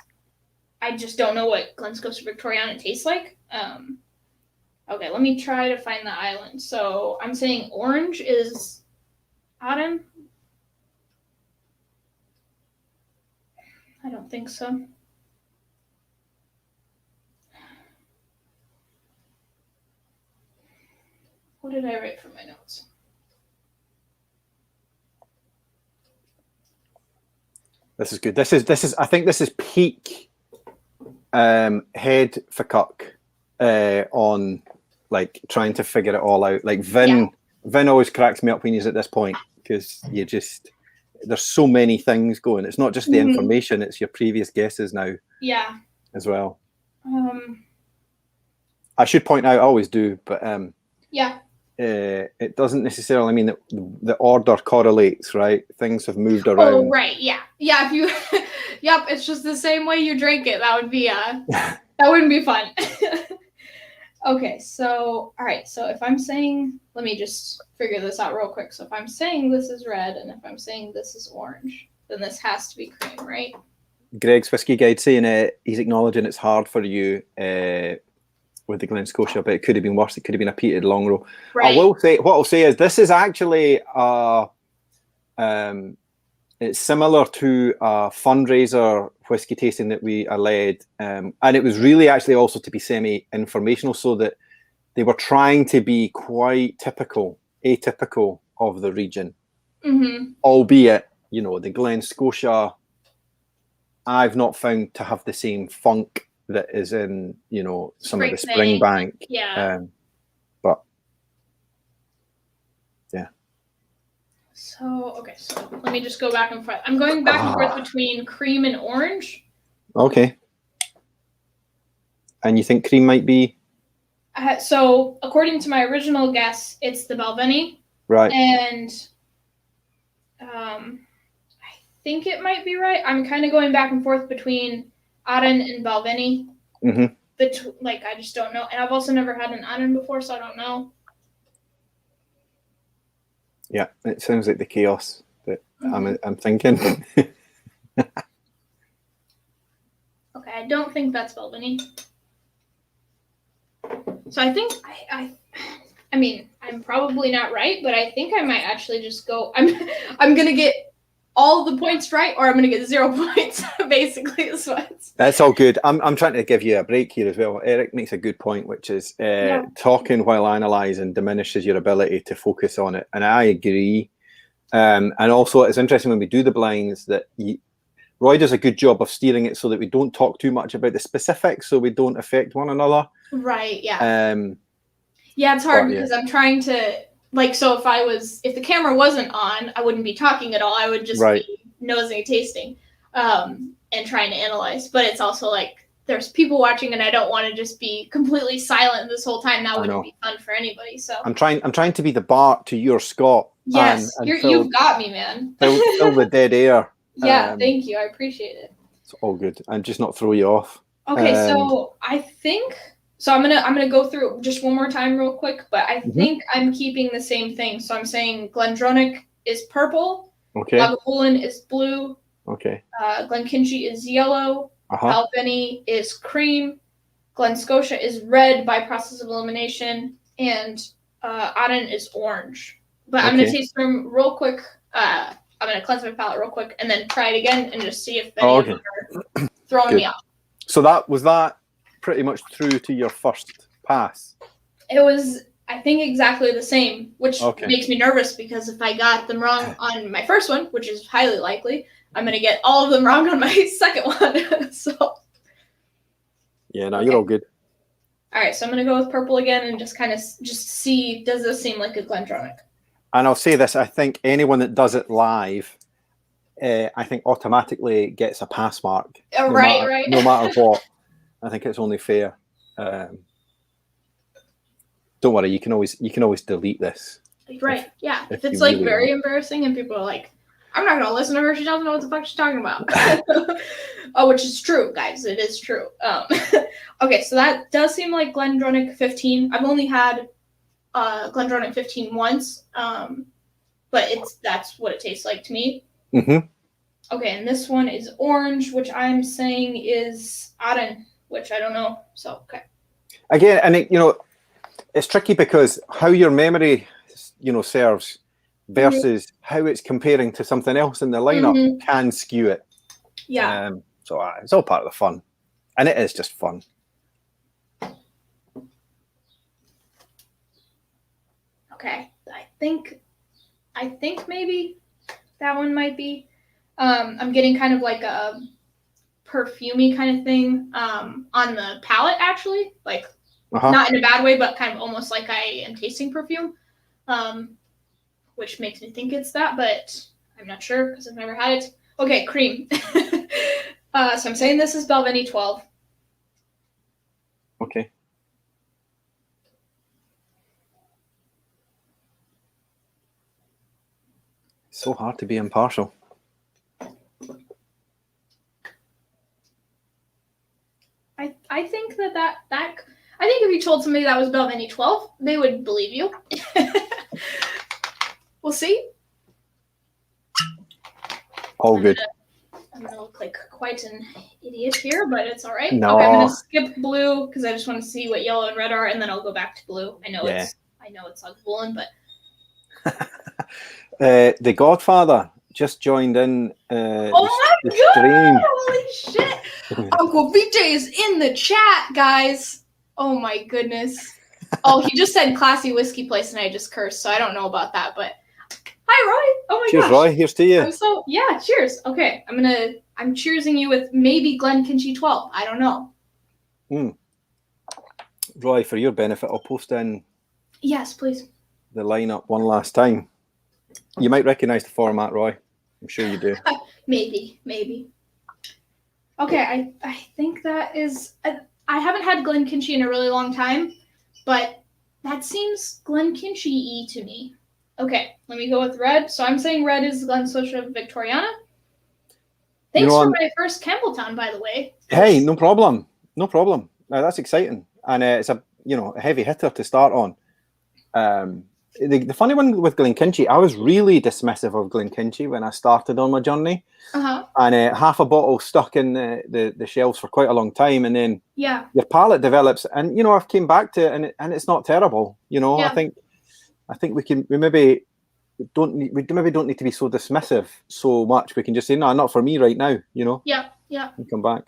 I just don't know what Glen Scotia Victoriana tastes like. Okay, let me try to find the island. So I'm saying orange is Arran. I don't think so. What did I write for my notes? This is good. This is. I think this is peak head fuck on like trying to figure it all out. Like Vin always cracks me up when he's at this point because there's so many things going. It's not just the information; it's your previous guesses now. Yeah. As well. I should point out, I always do, but it doesn't necessarily mean that the order correlates, right? Things have moved around. Oh, right, yeah. If you, yep, it's just the same way you drink it. That would be, that wouldn't be fun. Okay, so, all right, so if I'm saying, let me just figure this out real quick. So if I'm saying this is red and if I'm saying this is orange, then this has to be cream, right? Greg's Whiskey Guide saying he's acknowledging it's hard for you with the Glen Scotia, but it could have been worse. It could have been a peated long row. Right. What I'll say is this is actually it's similar to a fundraiser whiskey tasting that we led, and it was really actually also to be semi-informational, so that they were trying to be quite atypical of the region, albeit the Glen Scotia I've not found to have the same funk that is in some of the Springbank. Yeah. But yeah. So let me just go back and forth. I'm going back and forth between cream and orange. Okay. And you think cream might be? So according to my original guess, it's the Balvenie. Right. And I think it might be right. I'm kind of going back and forth between Arran and Balvenie. I just don't know. And I've also never had an Arran before, so I don't know. Yeah, it sounds like the chaos that I'm thinking. Okay, I don't think that's Balvenie. So I think I'm probably not right, but I think I might actually just go. I'm gonna get all the points right, or I'm going to get 0 points. Basically, is what That's all good. I'm trying to give you a break here as well. Eric makes a good point, which is talking while analysing diminishes your ability to focus on it, and I agree. And also, it's interesting when we do the blinds that Roy does a good job of steering it so that we don't talk too much about the specifics, so we don't affect one another. Right. Yeah. Yeah, it's hard because I'm trying to so if the camera wasn't on, I wouldn't be talking at all. I would just be nosing and tasting, and trying to analyze. But it's also like there's people watching, and I don't want to just be completely silent this whole time. That wouldn't be fun for anybody. So I'm trying to be the Bart to your Scott. Yes, and you've got me, man. fill the dead air. Yeah, thank you. I appreciate it. It's all good, and just not throw you off. Okay, so I think I'm gonna go through just one more time real quick, but I think I'm keeping the same thing. So I'm saying Glendronach is purple. Okay. Lagavulin is blue. Okay. Glenkinchie is yellow. Balvenie is cream. Glen Scotia is red by process of elimination, and Aden is orange. But I'm gonna taste them real quick. I'm gonna cleanse my palate real quick, and then try it again, and just see if any of them are throwing me off. So was that pretty much true to your first pass? It was, I think, exactly the same, which makes me nervous because if I got them wrong on my first one, which is highly likely, I'm going to get all of them wrong on my second one. So. Yeah, no, you're all good. All right, so I'm going to go with purple again and just kind of see, does this seem like a Glendronach? And I'll say this, I think anyone that does it live, I think automatically gets a pass mark. Right. No matter what. I think it's only fair. Don't worry, you can always delete this. Right. Yeah. If it's like really very embarrassing and people are like, I'm not gonna listen to her, she doesn't know what the fuck she's talking about. Oh, which is true, guys. It is true. Okay, so that does seem like Glendronach 15. I've only had Glendronach 15 once, but that's what it tastes like to me. Mm-hmm. Okay, and this one is orange, which I'm saying is Aden, which I don't know. So, okay. Again, and it's tricky because how your memory, serves versus how it's comparing to something else in the lineup can skew it. Yeah. So it's all part of the fun, and it is just fun. Okay, I think maybe that one might be. I'm getting kind of like a perfumey kind of thing on the palate, actually, like not in a bad way, but kind of almost like I am tasting perfume, which makes me think it's that, but I'm not sure because I've never had it. Okay, cream. So I'm saying this is Balvenie 12. Okay. It's so hard to be impartial. I think that I think if you told somebody that was Balvenie 12, they would believe you. We'll see. All good. I'm gonna look like quite an idiot here, but it's all right. No. Okay, I'm gonna skip blue because I just want to see what yellow and red are, and then I'll go back to blue. I know it's Lagavulin, but the Godfather just joined in. Oh my god! Stream. Holy shit! Uncle VJ is in the chat, guys. Oh my goodness. Oh, he just said classy whiskey place, and I just cursed, so I don't know about that. But hi, Roy. Oh my cheers, gosh. Roy. Here's to you. Cheers. Okay, I'm cheersing you with maybe Glenkinchie 12. I don't know. Roy, for your benefit, I'll post in. Yes, please. The lineup one last time. You might recognise the format, Roy. I'm sure you do. Maybe. Okay, I think that is. I haven't had Glenkinchie in a really long time, but that seems Glenkinchie-y to me. Okay, let me go with red. So I'm saying red is Glen Scotia Victoriana. Thanks for my first Campbelltown, by the way. Hey, no problem. No problem. That's exciting. And it's a heavy hitter to start on. The funny one with Glenkinchie, I was really dismissive of Glenkinchie when I started on my journey. And half a bottle stuck in the shelves for quite a long time, and then your palate develops. And I've came back to it, and it's not terrible. I think we maybe we maybe don't need to be so dismissive so much. We can just say, no, not for me right now, you know? Yeah, yeah. And come back.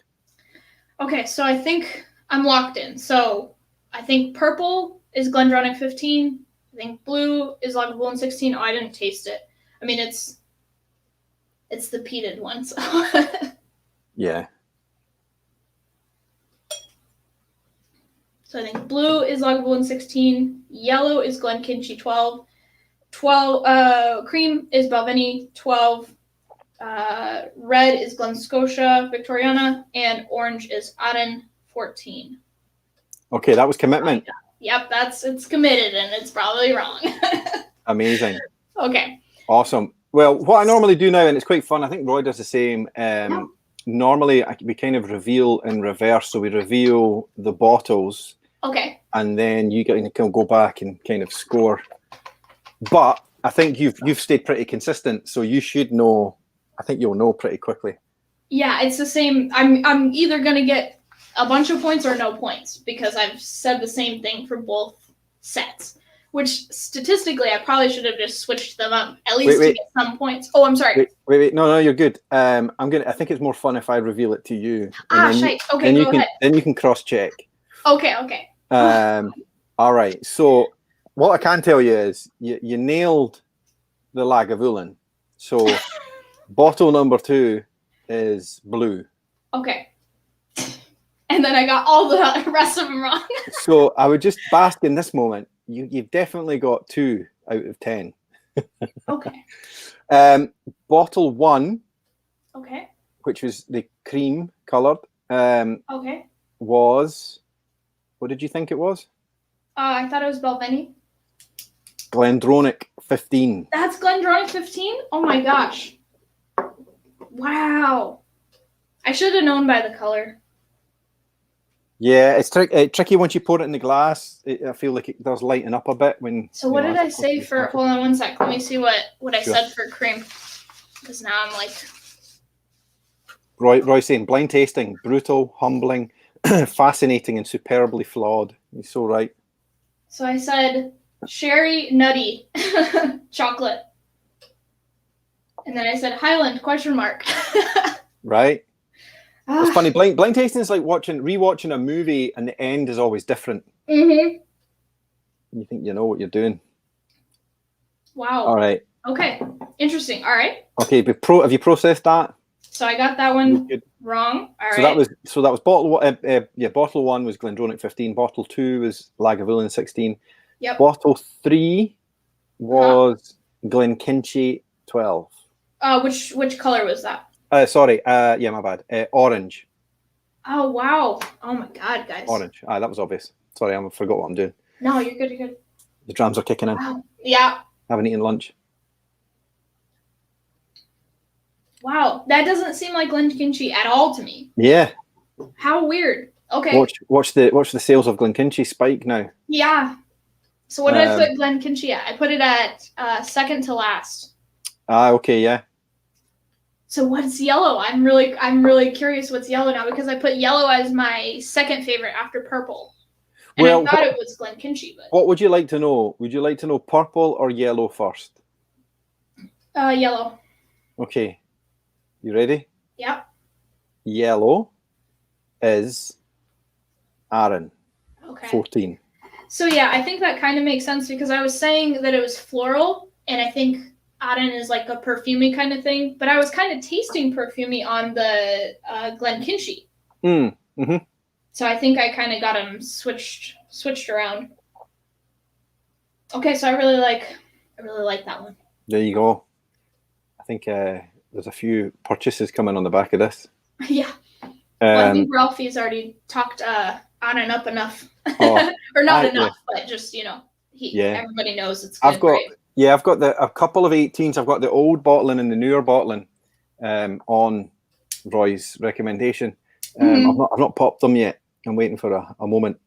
Okay, so I think I'm locked in. So I think purple is Glendronach 15. I think blue is Lagavulin 16. Oh, I didn't taste it. I mean, it's the peated one, so. Yeah. So I think blue is Lagavulin 16. Yellow is Glenkinchie 12. Cream is Balvenie 12. Red is Glen Scotia Victoriana, and orange is Aden 14. Okay, that was commitment. Yep, it's committed, and it's probably wrong. Amazing. Okay. Awesome. Well, what I normally do now, and it's quite fun, I think Roy does the same. Normally, we kind of reveal in reverse. So we reveal the bottles. Okay. And then you can go back and kind of score. But I think you've stayed pretty consistent, so you should know. I think you'll know pretty quickly. Yeah, it's the same. I'm either gonna get a bunch of points or no points because I've said the same thing for both sets. Which statistically, I probably should have just switched them up at least to get some points. Oh, I'm sorry. Wait. No, you're good. I think it's more fun if I reveal it to you. Shite. Okay, go ahead. Then you can cross-check. Okay. All right. So what I can tell you is you nailed the Lagavulin. So bottle number 2 is blue. Okay. And then I got all the rest of them wrong. So I would just bask in this moment. You've definitely got 2 out of 10. Okay. Bottle 1. Okay. Which was the cream coloured. Okay. Was, what did you think it was? I thought it was Balvenie. Glendronach 15. That's Glendronach 15? Oh my gosh. Wow. I should have known by the color. Yeah, it's tricky once you pour it in the glass. I feel like it does lighten up a bit when. So what did I say for? Hold on one sec. Let me see what I said for cream. Because now I'm like. Roy saying blind tasting, brutal, humbling, fascinating, and superbly flawed. He's so right. So I said sherry, nutty, chocolate, and then I said Highland ? Right. It's funny. Blind tasting is like rewatching a movie, and the end is always different. Mm-hmm. You think you know what you're doing. Wow. All right. Okay. Interesting. All right. Okay, have you processed that? So I got that one wrong. All right. So that was bottle 1 was Glendronach 15. Bottle 2 was Lagavulin 16. Yep. Bottle 3 was Glenkinchie 12. Which color was that? Sorry. Yeah, my bad. Orange. Oh wow! Oh my God, guys. Orange. That was obvious. Sorry, I forgot what I'm doing. No, you're good. You're good. The drums are kicking in. Wow. Yeah. Haven't eaten lunch. Wow, that doesn't seem like Glenkinchie at all to me. Yeah. How weird. Okay. Watch the sales of Glenkinchie spike now. Yeah. So what did I put Glenkinchie at? I put it at second to last. Okay, yeah. So what's yellow? I'm really curious what's yellow now because I put yellow as my second favorite after purple. And I thought it was Glenkinchie, but what would you like to know? Would you like to know purple or yellow first? Yellow. Okay. You ready? Yep. Yellow is Aaron. Okay. 14. So yeah, I think that kind of makes sense because I was saying that it was floral, and I think Aden is like a perfumey kind of thing, but I was kind of tasting perfumey on the Glenkinchie. Mm-hmm. So I think I kind of got them switched around. Okay, so I really like that one. There you go. I think there's a few purchases coming on the back of this. Yeah. Well, I think Ralphie's already talked Aden up enough, or not enough, but just everybody knows it's good. I've got a couple of 18s. I've got the old bottling and the newer bottling on Roy's recommendation. I've not popped them yet. I'm waiting for a moment.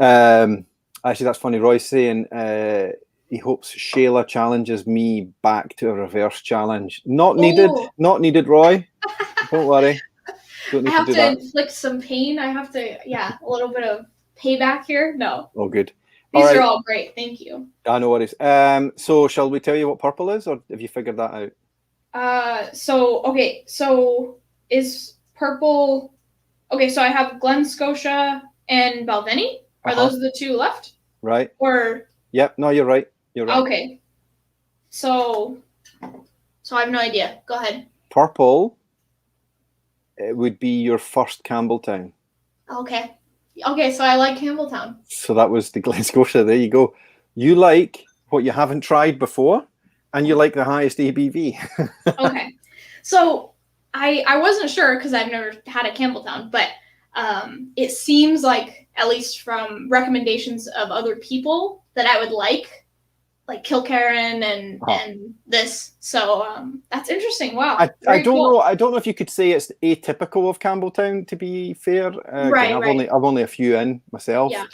Actually, that's funny. Roy's saying he hopes Shayla challenges me back to a reverse challenge. Not needed, Roy. Don't worry. Don't need I have to do to that. inflict some pain. I have to, a little bit of payback here. No. Oh, good. These All are right. all great. Thank you. No worries. So shall we tell you what purple is, or have you figured that out? So is purple? Okay, so I have Glen Scotia and Balvenie. Are those the two left? Right. Or Yep. No, you're right. You're right. okay. So I have no idea. Go ahead. Purple. It would be your first Campbelltown. Okay. Okay, so I like Campbelltown. So that was the Glen Scotia. There you go. You like what you haven't tried before, and you like the highest ABV. Okay. So I wasn't sure because I've never had a Campbelltown, but it seems like, at least from recommendations of other people, that I would like Kilkerran and this. So that's interesting. Wow. I don't know. I don't know if you could say it's atypical of Campbelltown. To be fair, Right. I've only a few in myself. Yeah.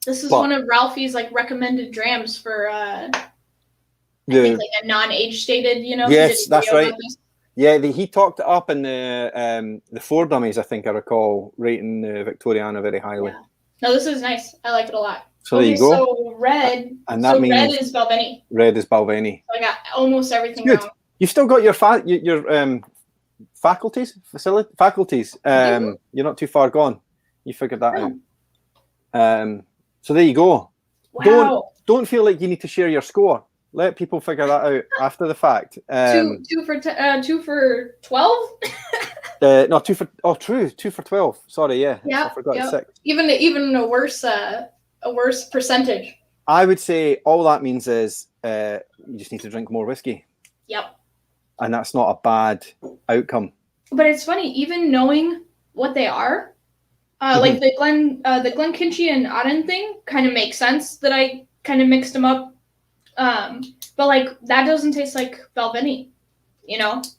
This is one of Ralphie's recommended drams for I think a non-age stated. Yes, that's right. Yeah, he talked it up in the Four Dummies. I think I recall rating Victoriana very highly. Yeah. No, this is nice. I like it a lot. So there you go. So red. And that means red is Balvenie. Red is Balvenie. So I got almost everything good. wrong. You've still got your faculties. You're not too far gone. You figured that out. So there you go. Wow. Don't feel like you need to share your score. Let people figure that out after the fact. Two for 12. No, 2 for 12. Sorry, yeah. I forgot 6. Even a worse percentage. I would say all that means is you just need to drink more whiskey. Yep. And that's not a bad outcome. But it's funny, even knowing what they are, like the Glenkinchie and Auden thing kind of makes sense that I kind of mixed them up. But that doesn't taste like Balvenie.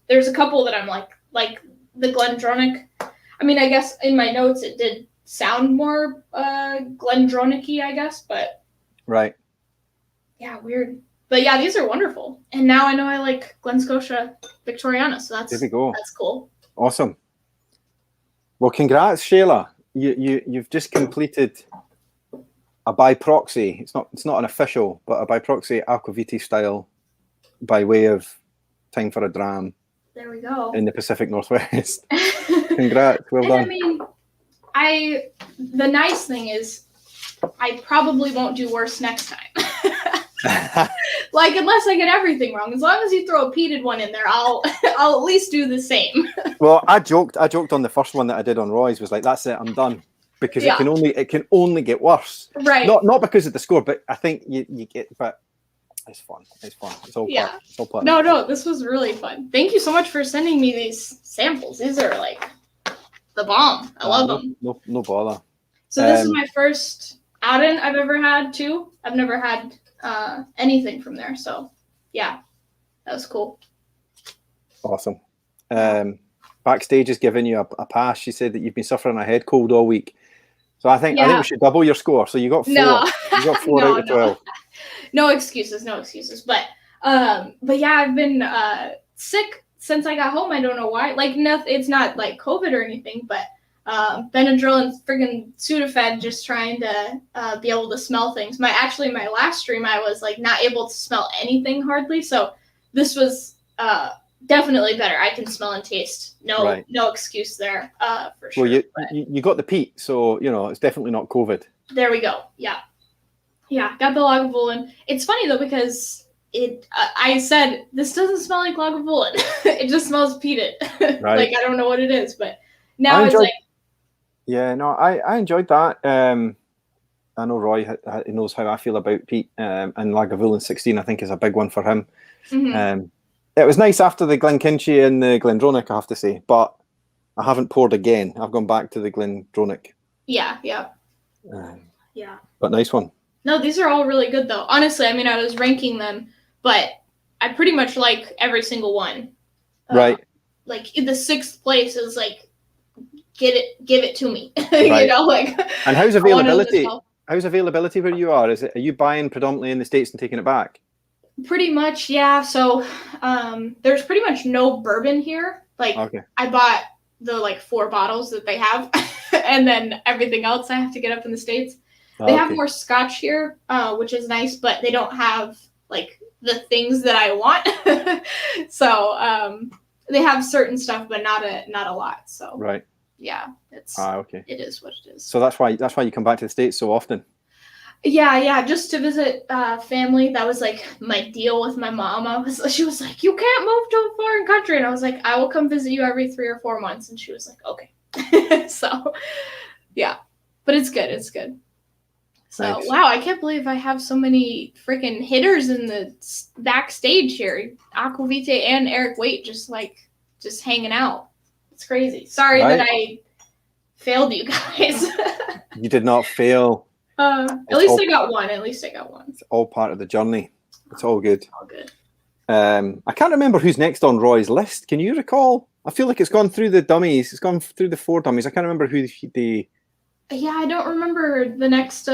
There's a couple that I'm like the Glendronach. I mean, I guess in my notes it did sound more Glendronach-y, I guess, but right. Yeah, weird. But yeah, these are wonderful. And now I know I like Glen Scotia Victoriana, so there we go. That's cool. Awesome. Well, congrats, Shayla. You've just completed a by proxy. It's not an official, but a by proxy aquavite style by way of Time for a Dram. There we go. In the Pacific Northwest. Congrats. Well done. I mean, the nice thing is I probably won't do worse next time. Unless I get everything wrong. As long as you throw a peated one in there, I'll at least do the same. Well, I joked on the first one that I did on Roy's, was like, that's it, I'm done. Because it can only get worse. Right. Not because of the score, but I think you get, but it's fun. It's all part. No, this was really fun. Thank you so much for sending me these samples. These are the bomb. I love them. No bother. So this is my first Auden I've ever had too. I've never had anything from there. So yeah, that was cool. Awesome. Backstage is giving you a pass. She said that you've been suffering a head cold all week. So I think we should double your score. So you got 4. No. You got 4 out of 12. No excuses. But yeah, I've been sick since I got home. I don't know why. Nothing. It's not like COVID or anything, but Benadryl and friggin' Sudafed, just trying to be able to smell things. My last stream, I was not able to smell anything hardly. So this was definitely better. I can smell and taste. No excuse there for sure. Well, you got the peat, so it's definitely not COVID. There we go. Yeah, got the Lagavulin. It's funny though because I said this doesn't smell like Lagavulin. It just smells peated. Right. I don't know what it is, but now it's like. Yeah, no, I enjoyed that. I know Roy knows how I feel about peat, and Lagavulin 16 I think is a big one for him. Mm-hmm. It was nice after the Glenkinchie and the Glendronach, I have to say, but I haven't poured again. I've gone back to the Glendronach. Yeah. But nice one. No, these are all really good though. Honestly, I mean, I was ranking them, but I pretty much like every single one. Right. In the 6th place is give it to me. Right. And how's I availability? How's availability where you are? Are you buying predominantly in the States and taking it back? Pretty much, yeah. So there's pretty much no bourbon here. Okay. I bought the 4 bottles that they have, and then everything else I have to get up in the States. They have Okay. more Scotch here, which is nice, but they don't have like the things that I want. So they have certain stuff, but not a lot. So Right. yeah, Okay. it is what it is. So that's why you come back to the States so often. Yeah, just to visit family. That was like my deal with my mom. She was like, "You can't move to a foreign country," and I was like, "I will come visit you every 3 or 4 months," and she was like, "Okay." So yeah, but it's good. It's good. So Nice. wow, I can't believe I have so many freaking hitters in the backstage here. Aquavite and Eric Waite just hanging out. It's crazy. Sorry that I failed you guys. You did not fail. At least I got one. It's all part of the journey. It's all good. All good. I can't remember who's next on Roy's list. Can you recall? I feel like it's gone through the dummies. It's gone through the 4 dummies. I can't remember who the. Yeah, I don't remember the next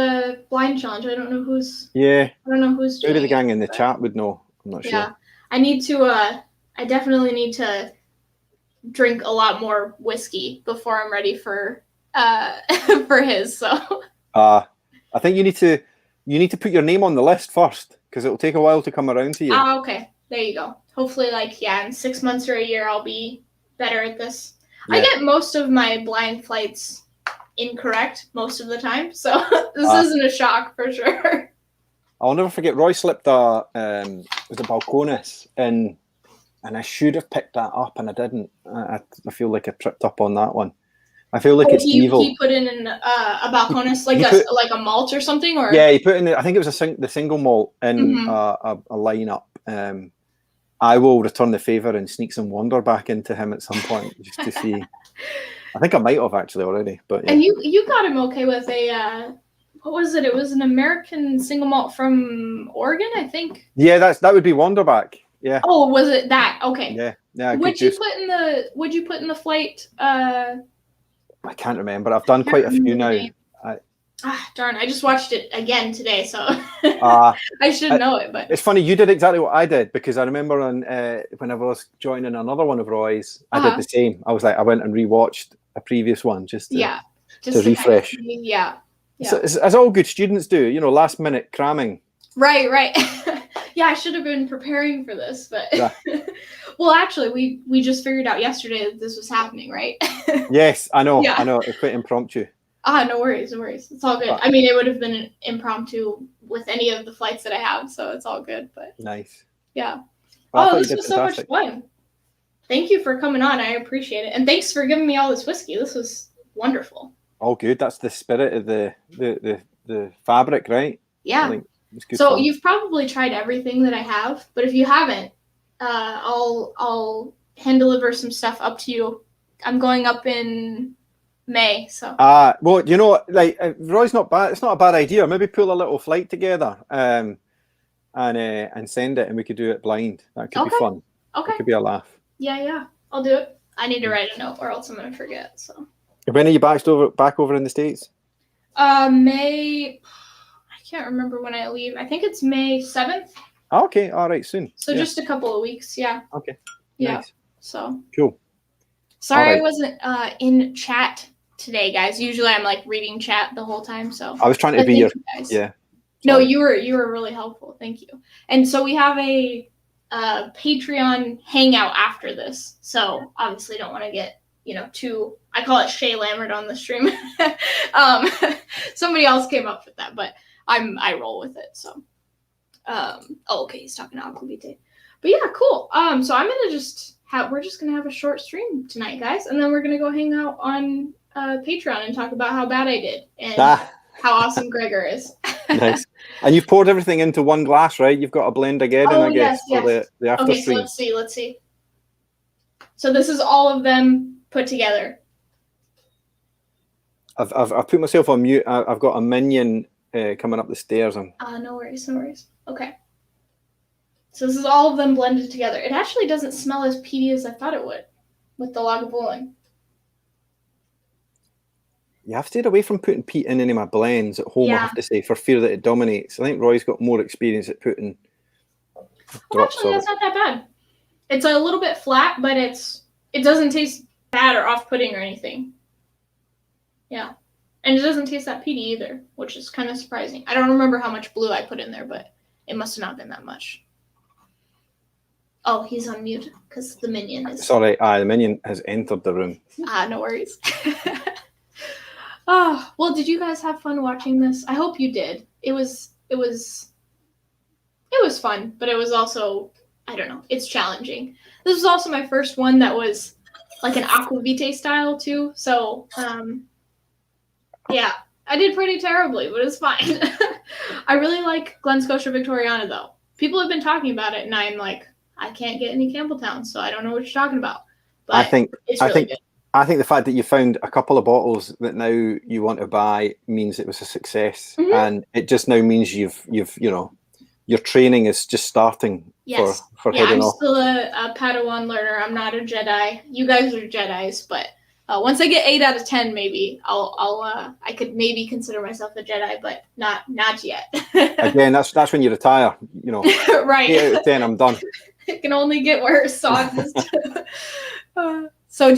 blind challenge. I don't know who's. Yeah. I don't know who's doing Maybe the gang in the but... chat would know. I'm not sure. Yeah, I need to. I definitely need to drink a lot more whiskey before I'm ready for for his. So. I think you need to put your name on the list first because it will take a while to come around to you. Okay. There you go. Hopefully, in 6 months or a year, I'll be better at this. Yeah. I get most of my blind flights incorrect most of the time, so this isn't a shock for sure. I'll never forget. Roy slipped was a Balcones and I should have picked that up and I didn't. I feel like I tripped up on that one. I feel like it's evil. He put in a Balcones like a malt or something, or yeah, he put in. I think it was the single malt in a lineup. I will return the favor and sneak some wonder back into him at some point just to see. I think I might have actually already, but yeah. And you got him okay with a what was it? It was an American single malt from Oregon, I think. Yeah, that would be Wonderback. Yeah. Oh, was it that? Okay. Yeah. Would you put in the flight? I can't remember. I've done quite a few now. Darn! I just watched it again today, so I should know it. But it's funny. You did exactly what I did because I remember when I was joining another one of Roy's, I did the same. I went and rewatched a previous one just to refresh. Yeah. So, as all good students do, last minute cramming. Right. Yeah, I should have been preparing for this, but well, actually, we just figured out yesterday that this was happening, right? Yes, I know. Yeah. I know. It's quite impromptu. No worries. It's all good. I mean, it would have been impromptu with any of the flights that I have, so it's all good. But nice. Yeah. Well, this was fantastic. So much fun. Thank you for coming on. I appreciate it, and thanks for giving me all this whiskey. This was wonderful. All good. That's the spirit of the fabric, right? Yeah. So fun. You've probably tried everything that I have, but if you haven't, I'll hand deliver some stuff up to you. I'm going up in May, so. Well, Roy's not bad. It's not a bad idea. Maybe pull a little flight together, and send it, and we could do it blind. That could be fun. Okay. It could be a laugh. Yeah. I'll do it. I need to write a note, or else I'm gonna forget. So. When are you back over in the States? May. I can't remember when I leave. I think it's May 7th. Okay, all right, soon. So just a couple of weeks, yeah. Okay. Yeah. Nice. So. Cool. Sorry I wasn't in chat today, guys. Usually I'm reading chat the whole time, so. I was trying to be your guys. Yeah. No, you were really helpful. Thank you. And so we have a Patreon hangout after this. So obviously don't want to get too. I call it Shay Lambert on the stream. Somebody else came up with that, but I roll with it. So, okay, he's talking to Aquavite. But yeah, cool. So I'm gonna we're just gonna have a short stream tonight, guys, and then we're gonna go hang out on Patreon and talk about how bad I did and how awesome Gregor is. Nice. And you've poured everything into one glass, right? You've got a blend again, I guess, for the after stream. So let's see. So this is all of them put together. I've put myself on mute. I've got a minion coming up the stairs. No worries. Okay. So this is all of them blended together. It actually doesn't smell as peaty as I thought it would with the Lagavulin. Yeah, I've stayed away from putting peat in any of my blends at home, I have to say, for fear that it dominates. I think Roy's got more experience at putting drops actually, that's not that bad. It's a little bit flat, but it doesn't taste bad or off-putting or anything. Yeah. And it doesn't taste that peaty either, which is kind of surprising. I don't remember how much blue I put in there, but it must have not been that much. Oh, he's on mute because the minion is... Sorry, the minion has entered the room. No worries. Oh, well, did you guys have fun watching this? I hope you did. It was fun, but it was also, I don't know, it's challenging. This was also my first one that was like an aquavite style too. So, yeah, I did pretty terribly, but it's fine. I really like Glen Scotia Victoriana though. People have been talking about it, and I'm like, I can't get any Campbelltown, so I don't know what you're talking about. But I think good. I think the fact that you found a couple of bottles that now you want to buy means it was a success, and it just now means you've your training is just starting. Yes. for heading off. I'm still a Padawan learner. I'm not a Jedi. You guys are Jedis, but once I get 8 out of 10, maybe I could maybe consider myself a Jedi, but not yet. Again, that's when you retire. Right. 8 out of 10, I'm done. It can only get worse. So I'm just. So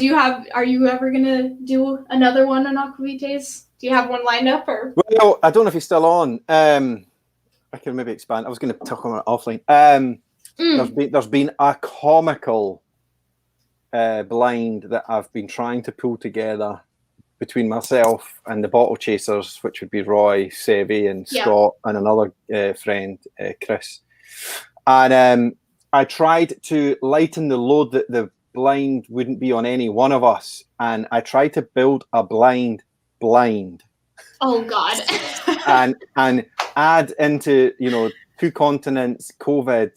are you ever gonna do another one on Aquavites? Do you have one lined up or? Well, I don't know if he's still on. I can maybe expand. I was going to talk about it offline. There's been a comical blind that I've been trying to pull together between myself and the bottle chasers, which would be Roy, Sevi, and Scott, and another friend, Chris. And I tried to lighten the load that the blind wouldn't be on any one of us, and I tried to build a blind. Oh God. and add into 2 continents, COVID.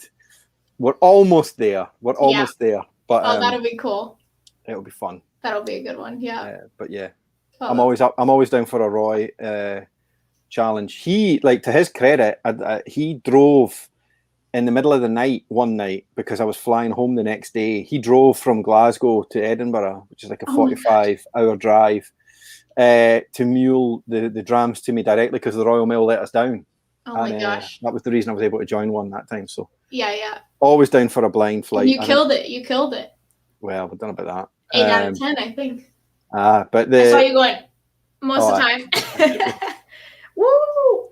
We're almost there. There. But that'll be cool. It'll be fun. That'll be a good one. Yeah. But yeah, I'm always down for a Roy challenge. He, like, to his credit, he drove in the middle of the night one night because I was flying home the next day. He drove from Glasgow to Edinburgh, which is like a 45-hour drive, to mule the drams to me directly because the Royal Mail let us down. Oh my gosh. That was the reason I was able to join one that time. So yeah. Always down for a blind flight. You killed it. Well, we've done about that. 8 out of 10, I think. But I saw you going most of the time. Woo!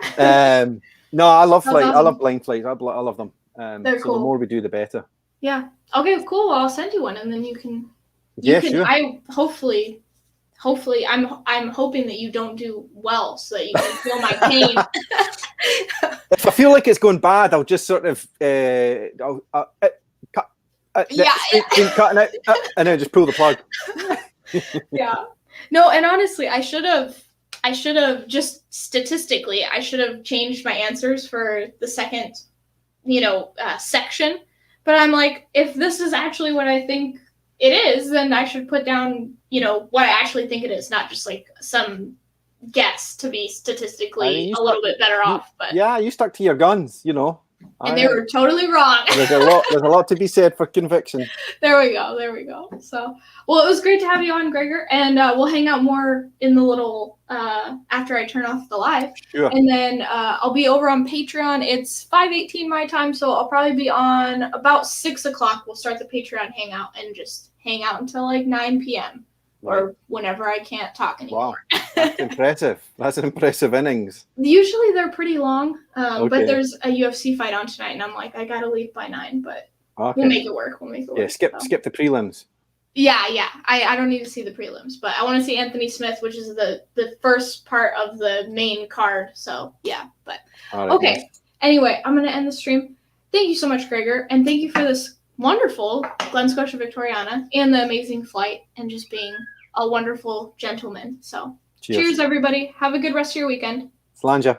No, I love flight. Awesome. I love blind flights. I love them. They're cool. The more we do, the better. Yeah. Okay. Cool. Well, I'll send you one, and then you can. Sure. I hopefully, I'm hoping that you don't do well, so that you can feel my pain. If I feel like it's going bad, I'll just sort of cut. Cutting out, and then just pull the plug. Yeah. No, and honestly, I should have just statistically, I should have changed my answers for the second, section. But I'm like, if this is actually what I think it is, then I should put down, what I actually think it is, not just like some guess to be statistically a little bit better off. But yeah, you stuck to your guns, and they were totally wrong. There's a lot to be said for conviction. There we go. So, well, it was great to have you on, Gregor, and we'll hang out more in the little after I turn off the live. Sure. And then I'll be over on Patreon. It's 5:18 my time, so I'll probably be on about 6 o'clock. We'll start the Patreon hangout and just hang out until like 9 p.m. or whenever I can't talk anymore. Wow, that's impressive. That's an impressive innings. Usually they're pretty long, but there's a UFC fight on tonight, and I'm like, I gotta leave by 9, but we'll make it work. Yeah, skip the prelims. Yeah. I don't need to see the prelims, but I want to see Anthony Smith, which is the first part of the main card. So yeah, but okay. Nice. Anyway, I'm gonna end the stream. Thank you so much, Gregor, and thank you for this wonderful Glen Scotia Victoriana and the amazing flight and just being a wonderful gentleman. So cheers everybody. Have a good rest of your weekend. Slanja.